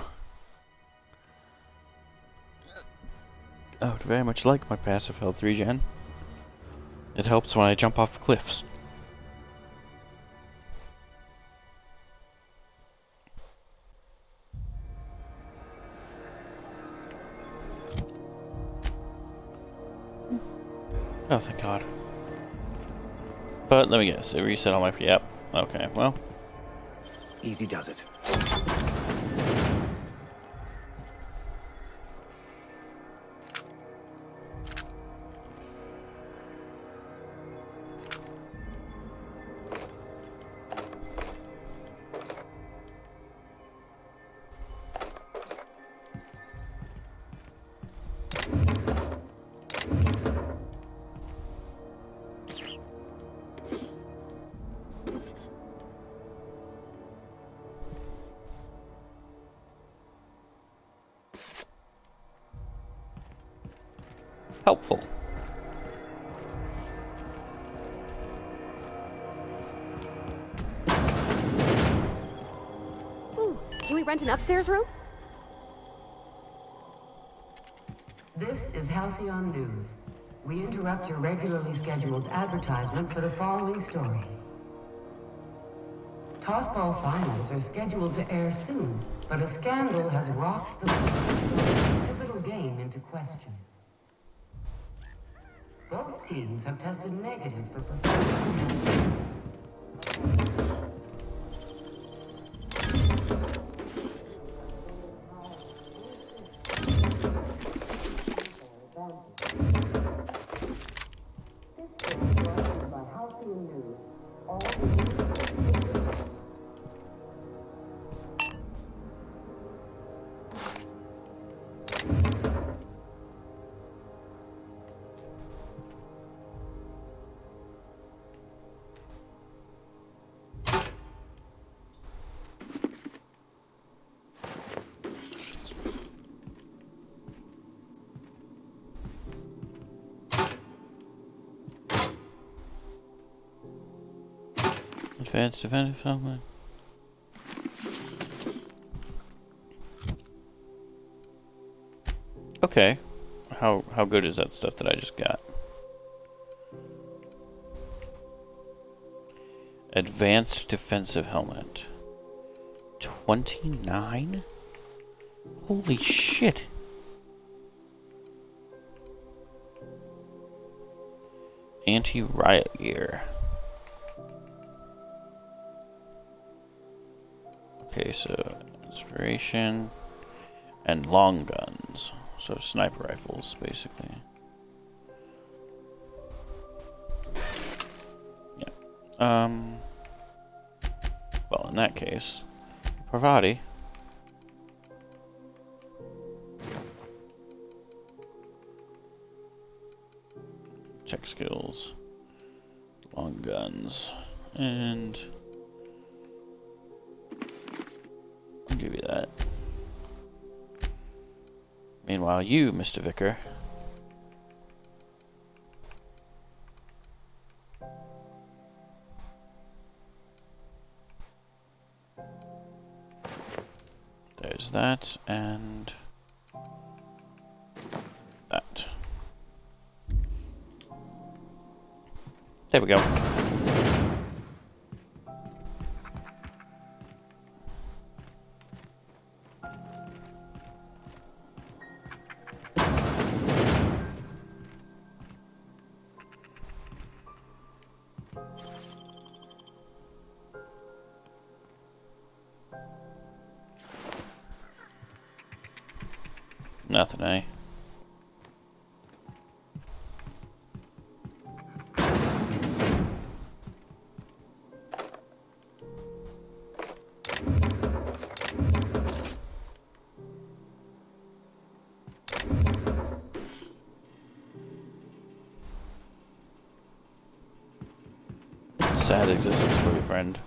I would very much like my passive health regen. It helps when I jump off cliffs. Oh, thank God. But let me guess, it reset all my... Yep. Okay, well. Easy does it. Helpful. Ooh, can we rent an upstairs room? This is Halcyon News. We interrupt your regularly scheduled advertisement for the following story. Tossball finals are scheduled to air soon, but a scandal has rocked the pivotal game into question. Both teams have tested negative for performance. Advanced defensive helmet. Okay. How good is that stuff that I just got? Advanced defensive helmet. 29? Holy shit. Anti-riot gear. Okay, so inspiration and long guns. So sniper rifles, basically. Yeah. Well, in that case, Parvati. Tech skills, long guns, and I'll give you that. Meanwhile, you, Mr. Vicar. There's that, and that. There we go. Nothing, eh? sad existence for you, friend.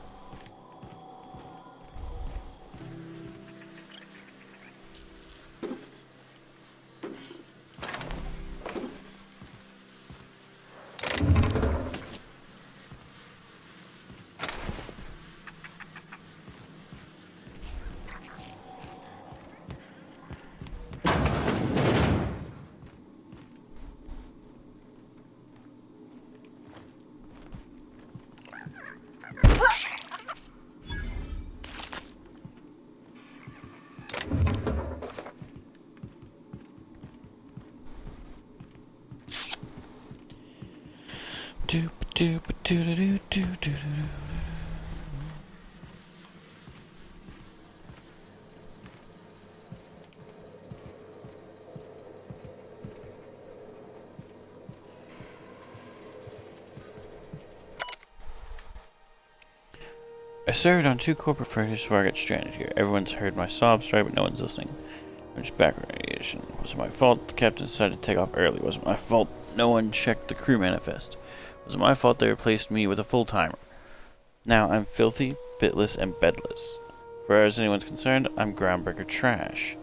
I served on 2 corporate freighters before I got stranded here. Everyone's heard my sobs, right, but no one's listening. I'm just background radiation. Was it my fault the captain decided to take off early? Was it my fault no one checked the crew manifest? Was it my fault they replaced me with a full-timer? Now I'm filthy, bitless, and bedless. As far as anyone's concerned, I'm groundbreaker trash.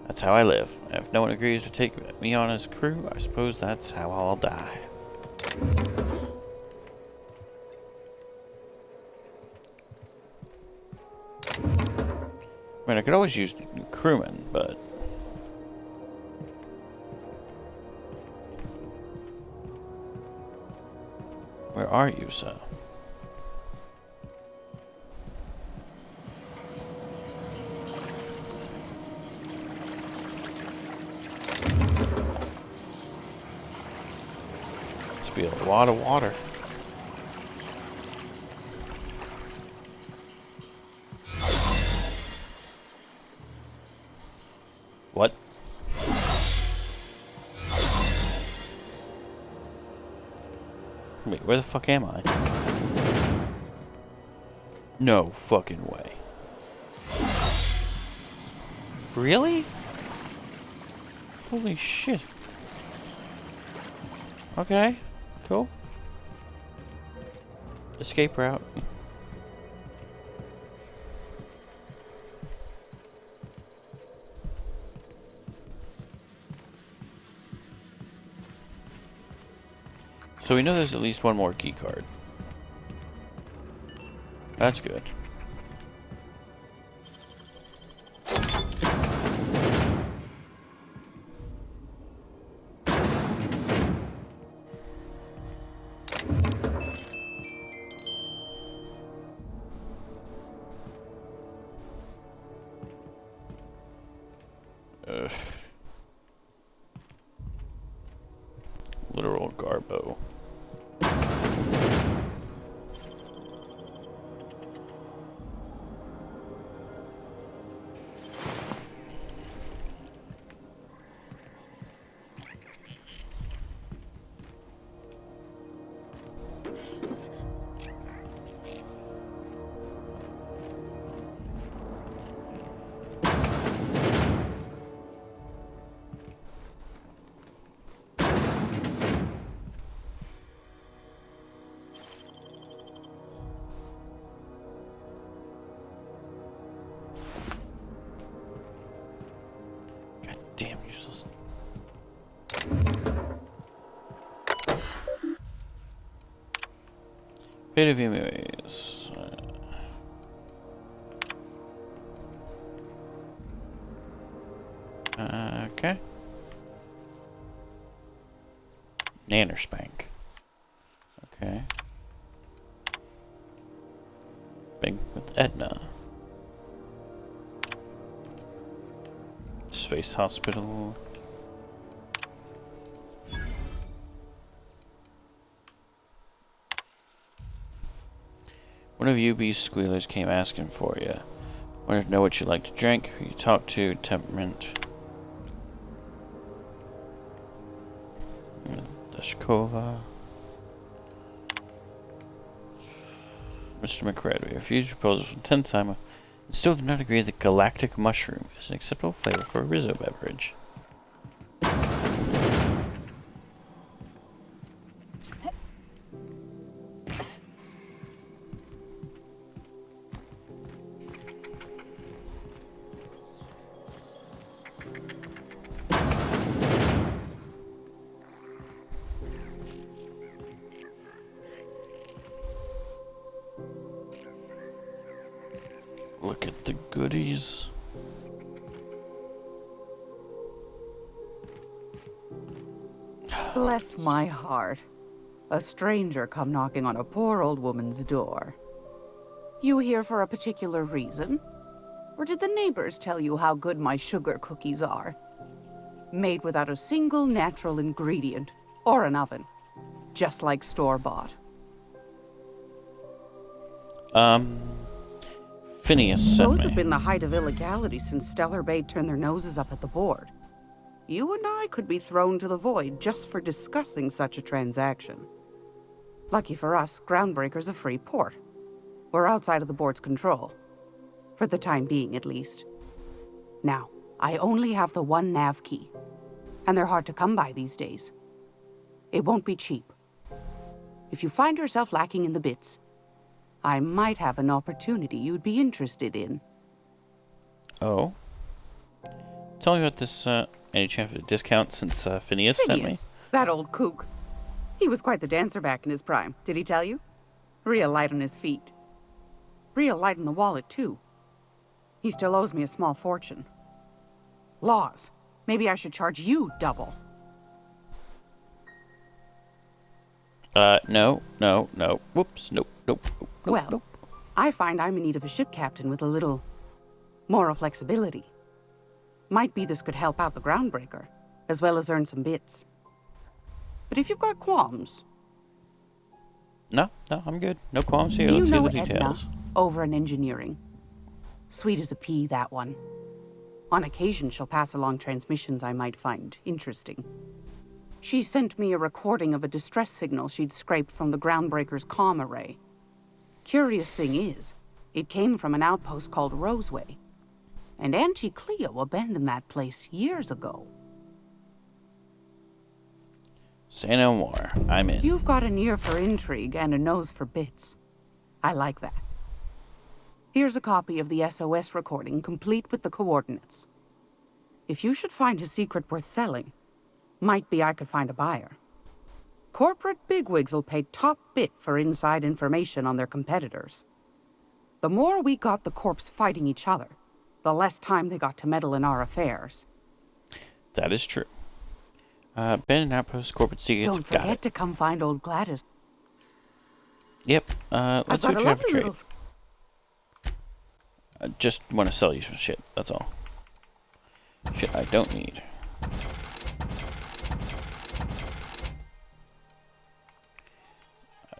That's how I live. And if no one agrees to take me on as crew, I suppose that's how I'll die. I mean, I could always use new crewmen, but... Where are you, sir? Must be a lot of water. What? Wait, where the fuck am I? No fucking way. Really? Holy shit. Okay, cool. Escape route. So we know there's at least one more key card. That's good. Literal garbo. Damn useless. Bit of anyways. Okay. Nanospank. Okay. Bing with Edna. Space Hospital. One of UB's squealers came asking for you. Wanted to know what you like to drink, who you talk to, temperament. Dashkova. Mr. McRed, we refused proposals for the 10th time and still do not agree that galactic mushroom is an acceptable flavor for a Rizzo beverage. look at the goodies. Bless my heart. A stranger come knocking on a poor old woman's door. You here for a particular reason? Or did the neighbors tell you how good my sugar cookies are? Made without a single natural ingredient, or an oven. Just like store-bought. Phineas sent Those me. have been the height of illegality since Stellar Bay turned their noses up at the board. You and I could be thrown to the void just for discussing such a transaction. Lucky for us, Groundbreaker's a free port. We're outside of the board's control. For the time being, at least. Now, I only have the one nav key. And they're hard to come by these days. It won't be cheap. If you find yourself lacking in the bits, I might have an opportunity you'd be interested in. Oh. Tell me about this, any chance of a discount since Phineas sent me? That old kook. He was quite the dancer back in his prime, did he tell you? Real light on his feet. Real light in the wallet, too. He still owes me a small fortune. Laws. Maybe I should charge you double. No. Whoops, nope. Well, I find I'm in need of a ship captain with a little moral flexibility. Might be this could help out the Groundbreaker, as well as earn some bits. But if you've got qualms... No, I'm good. No qualms here. Do Let's you hear know the Edna, details. over in engineering? Sweet as a pea, that one. On occasion, she'll pass along transmissions I might find interesting. She sent me a recording of a distress signal she'd scraped from the Groundbreaker's comm array. Curious thing is, it came from an outpost called Roseway. And Auntie Cleo abandoned that place years ago. Say no more. I'm in. You've got an ear for intrigue and a nose for bits. I like that. Here's a copy of the SOS recording, complete with the coordinates. If you should find a secret worth selling, might be I could find a buyer. Corporate bigwigs will pay top bit for inside information on their competitors. The more we got the corps fighting each other, the less time they got to meddle in our affairs. That is true. Abandoned outpost, corporate secrets. Don't forget to come find old Gladys. Yep. Let's see what you have for trade. I just want to sell you some shit. That's all. Shit I don't need.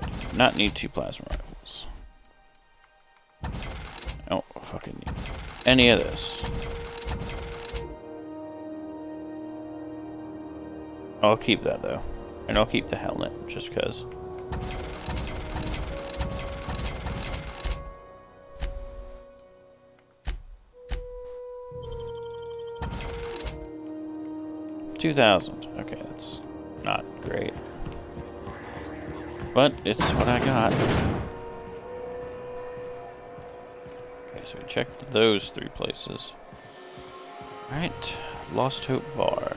I do not need 2 plasma rifles. I don't fucking need any of this. I'll keep that though. And I'll keep the helmet just because. $2,000. Okay, that's not great. But it's what I got. Okay, so we checked those 3 places. Alright, Lost Hope Bar.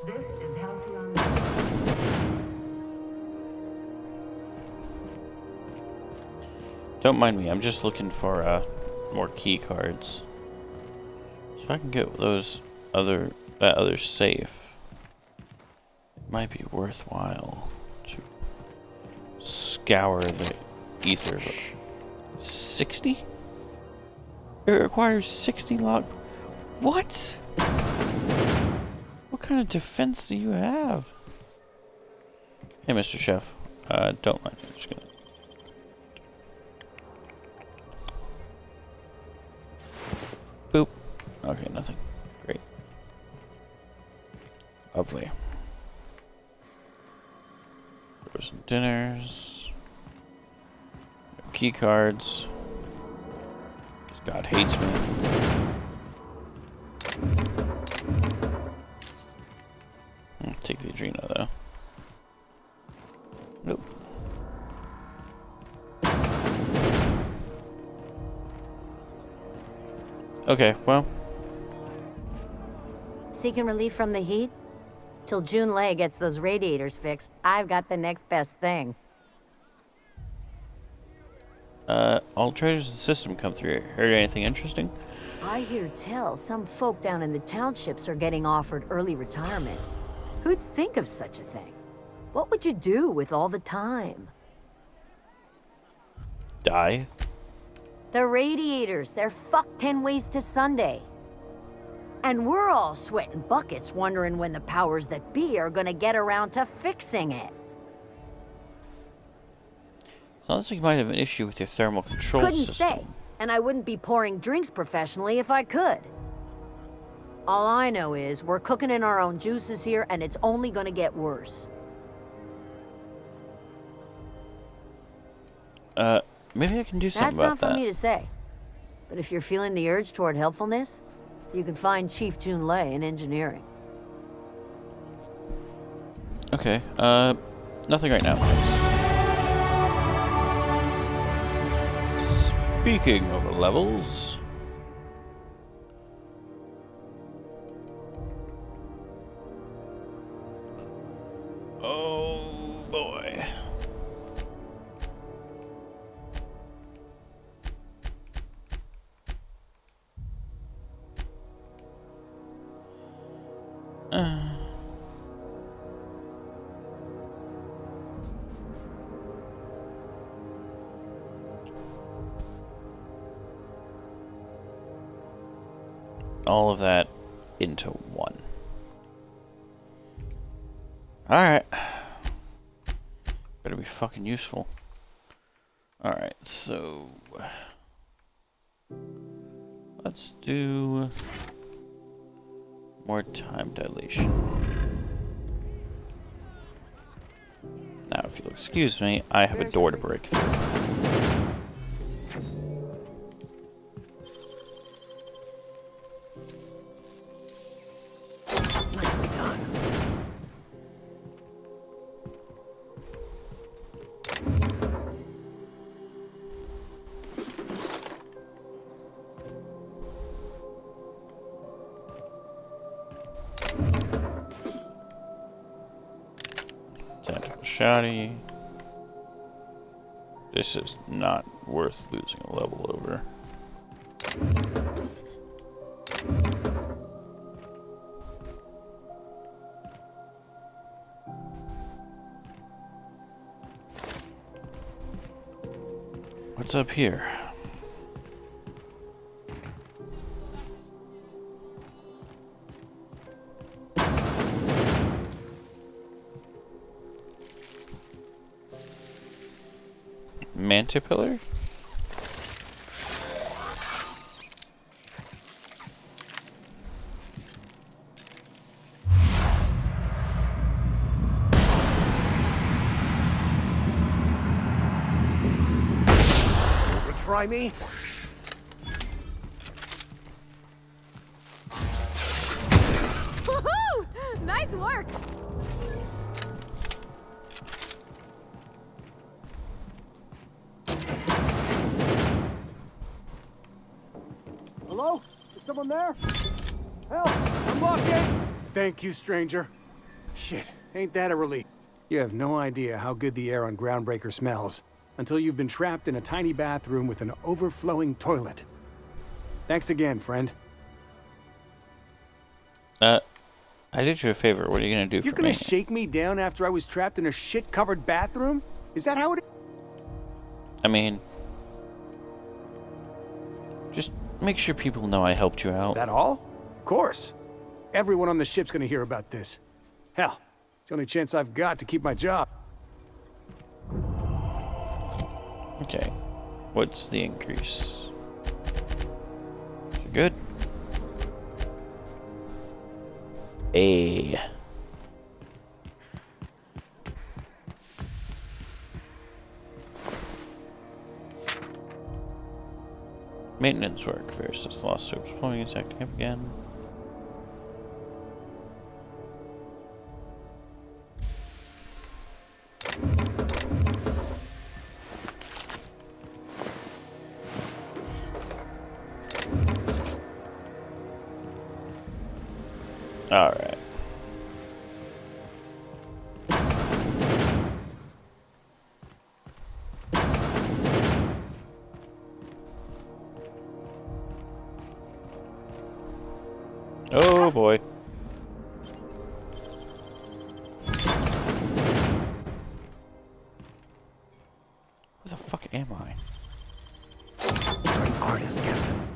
This is Halcyon. Don't mind me, I'm just looking for more key cards. So if I can get that other safe, it might be worthwhile to scour the ether. 60? It requires 60 log. What? What kind of defense do you have? Hey, Mr. Chef. Don't mind me. I'm just gonna. Boop. Okay, nothing. Great. Lovely. Frozen dinners. No key cards. Because God hates me. I'll take the Adreno though. Nope. Okay, well, seeking relief from the heat? Till June Lei gets those radiators fixed, I've got the next best thing. All traders in the system come through. Heard anything interesting? I hear tell some folk down in the townships are getting offered early retirement. Who'd think of such a thing? What would you do with all the time? Die? The radiators, they're fucked 10 ways to Sunday. And we're all sweating buckets wondering when the powers that be are gonna get around to fixing it. Sounds like you might have an issue with your thermal control Couldn't system. say, and I wouldn't be pouring drinks professionally if I could. All I know is we're cooking in our own juices here, and it's only gonna get worse. Maybe I can do something That's about not for that. me to say. But if you're feeling the urge toward helpfulness, you can find Chief June Lei in engineering. Okay, nothing right now. Speaking of levels... Oh boy. All of that into one. Alright. Better be fucking useful. Alright, so... let's do... more time dilation. Now, if you'll excuse me, I have a door to break through. Shoddy. This is not worth losing a level over. What's up here? Mantipillar? Try me? Woohoo! Nice work! Hello? Is someone there? Help! I'm locked in! Thank you, stranger. Shit, ain't that a relief? You have no idea how good the air on Groundbreaker smells until you've been trapped in a tiny bathroom with an overflowing toilet. Thanks again, friend. I did you a favor. What are you gonna do You're for me? gonna shake me down after I was trapped in a shit-covered bathroom? Is that how it is? I mean... just make sure people know I helped you out. That all? Of course. Everyone on the ship's gonna hear about this. Hell, it's the only chance I've got to keep my job. Okay. What's the increase? Good. A. Maintenance work versus lost soaps plumbing is acting up again. Alright. Oh boy. Where the fuck am I? You're an artist, Captain.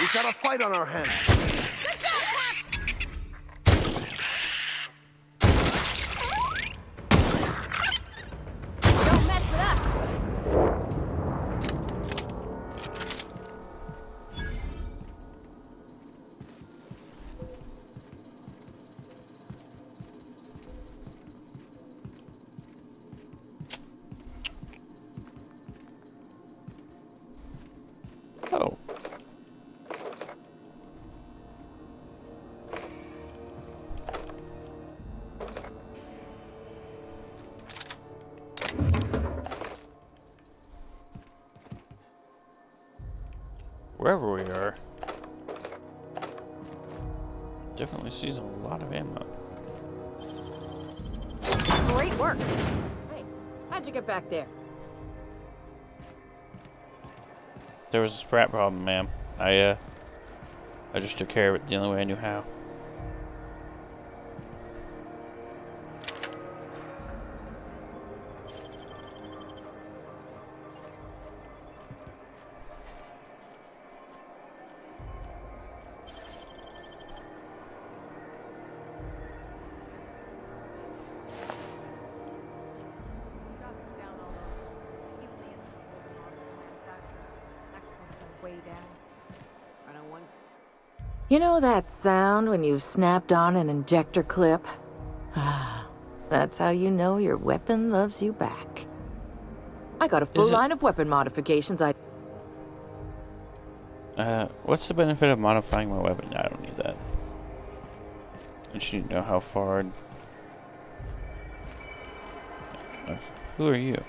We've got a fight on our hands. Don't mess with us! Oh. Wherever we are, definitely sees a lot of ammo. Great work. Hey, how'd you get back there? There was a sprat problem, ma'am. I just took care of it the only way I knew how. You know that sound when you've snapped on an injector clip? Ah, that's how you know your weapon loves you back. I got a full line of weapon modifications. What's the benefit of modifying my weapon? I don't need that. I just need to know how far. Who are you?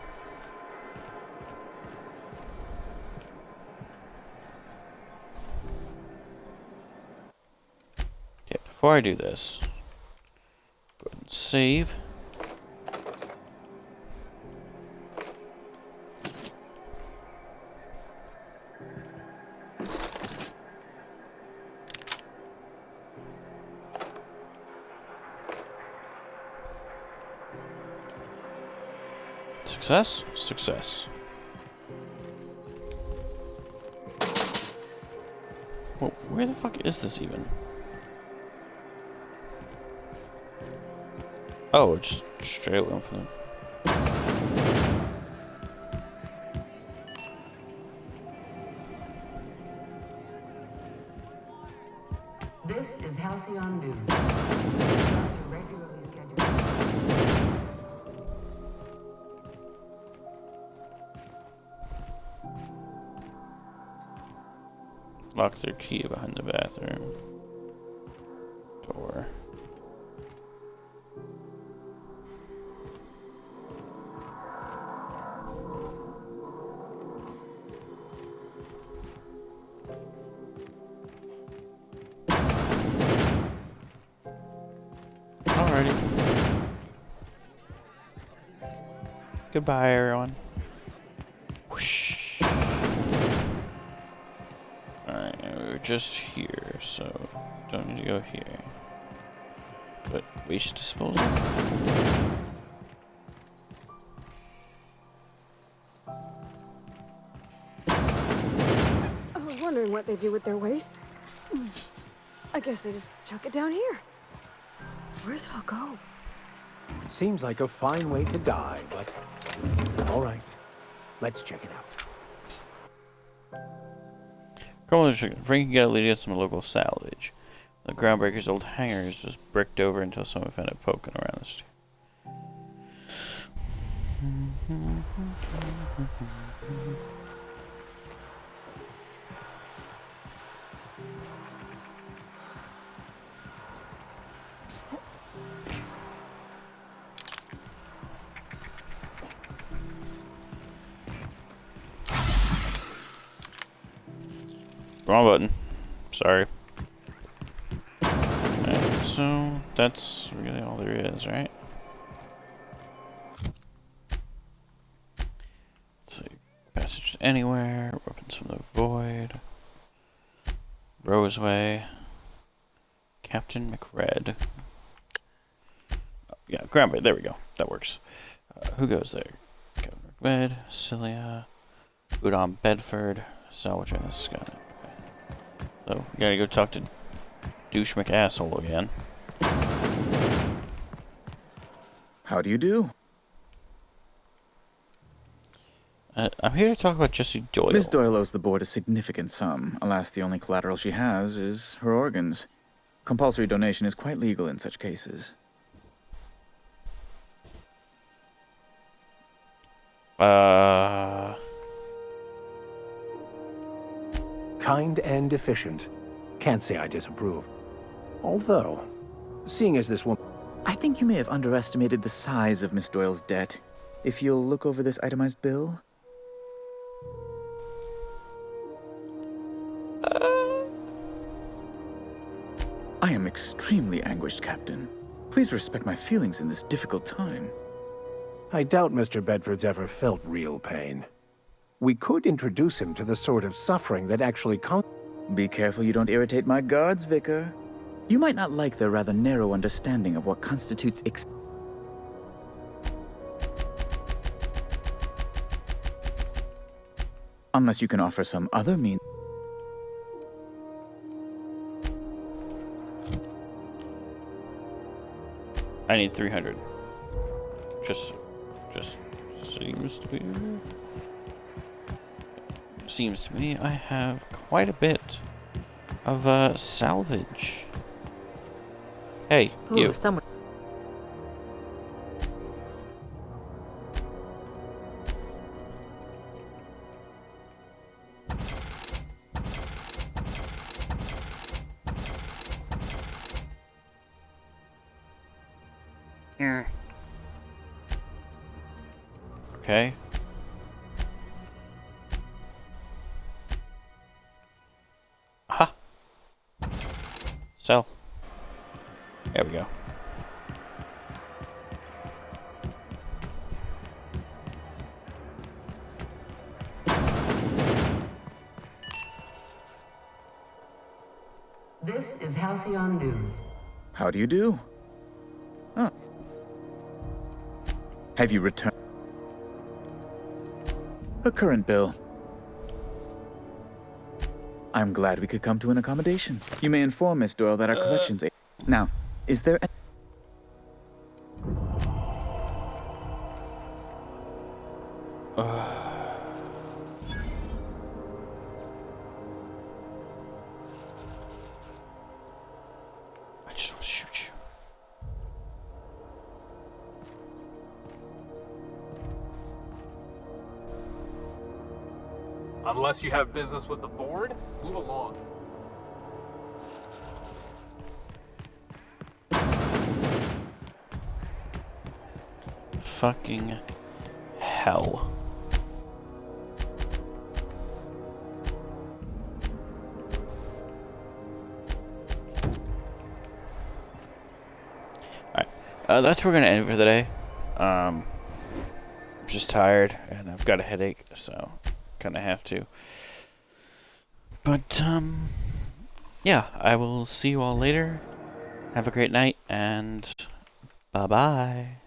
Okay, before I do this, go ahead and save. Success? Success. Well, where the fuck is this even? Oh, just straight went for them. This is Halcyon News. Interrupt your regularly scheduled. Lock their key behind the bathroom door. Alrighty. Goodbye, everyone. Whoosh. Alright, we were just here, so don't need to go here. But waste disposal. I was wondering what they do with their waste. I guess they just chuck it down here. Where's it all go? Seems like a fine way to die, but all right. Let's check it out. Frankie got a lady at some local salvage. The Groundbreaker's old hangars was bricked over until someone found it poking around the street. Wrong button. Sorry. Alright, so that's really all there is, right? Let's see. Passage anywhere. Weapons from the void. Roseway. Captain McRed. Oh, yeah, Groundbreaker. There we go. That works. Who goes there? Captain McRed, Cilia, Udon Bedford, Salvage and Scott. Okay. So, we gotta go talk to Douche McAsshole again. How do you do? I'm here to talk about Jessie Doyle. Miss Doyle owes the board a significant sum. Alas, the only collateral she has is her organs. Compulsory donation is quite legal in such cases. Kind and efficient. Can't say I disapprove. Although, seeing as this woman... I think you may have underestimated the size of Miss Doyle's debt. If you'll look over this itemized bill... I am extremely anguished, Captain. Please respect my feelings in this difficult time. I doubt Mr. Bedford's ever felt real pain. We could introduce him to the sort of suffering that actually Be careful you don't irritate my guards, Vicar. You might not like their rather narrow understanding of what constitutes unless you can offer some other means. I need 300. Just seems to me I have quite a bit of salvage. Hey, Ooh, you. someone. Okay. Aha. Sell. There we go. This is Halcyon News. How do you do? Oh. Have you returned a current bill? I'm glad we could come to an accommodation. You may inform Miss Doyle that our collections... Now, is there... I just want to shoot you. Unless you have business with the board, move along. Fucking hell. Alright, that's where we're gonna end it for the day. I'm just tired and I've got a headache, so kind of have to. But yeah, I will see you all later. Have a great night and bye bye.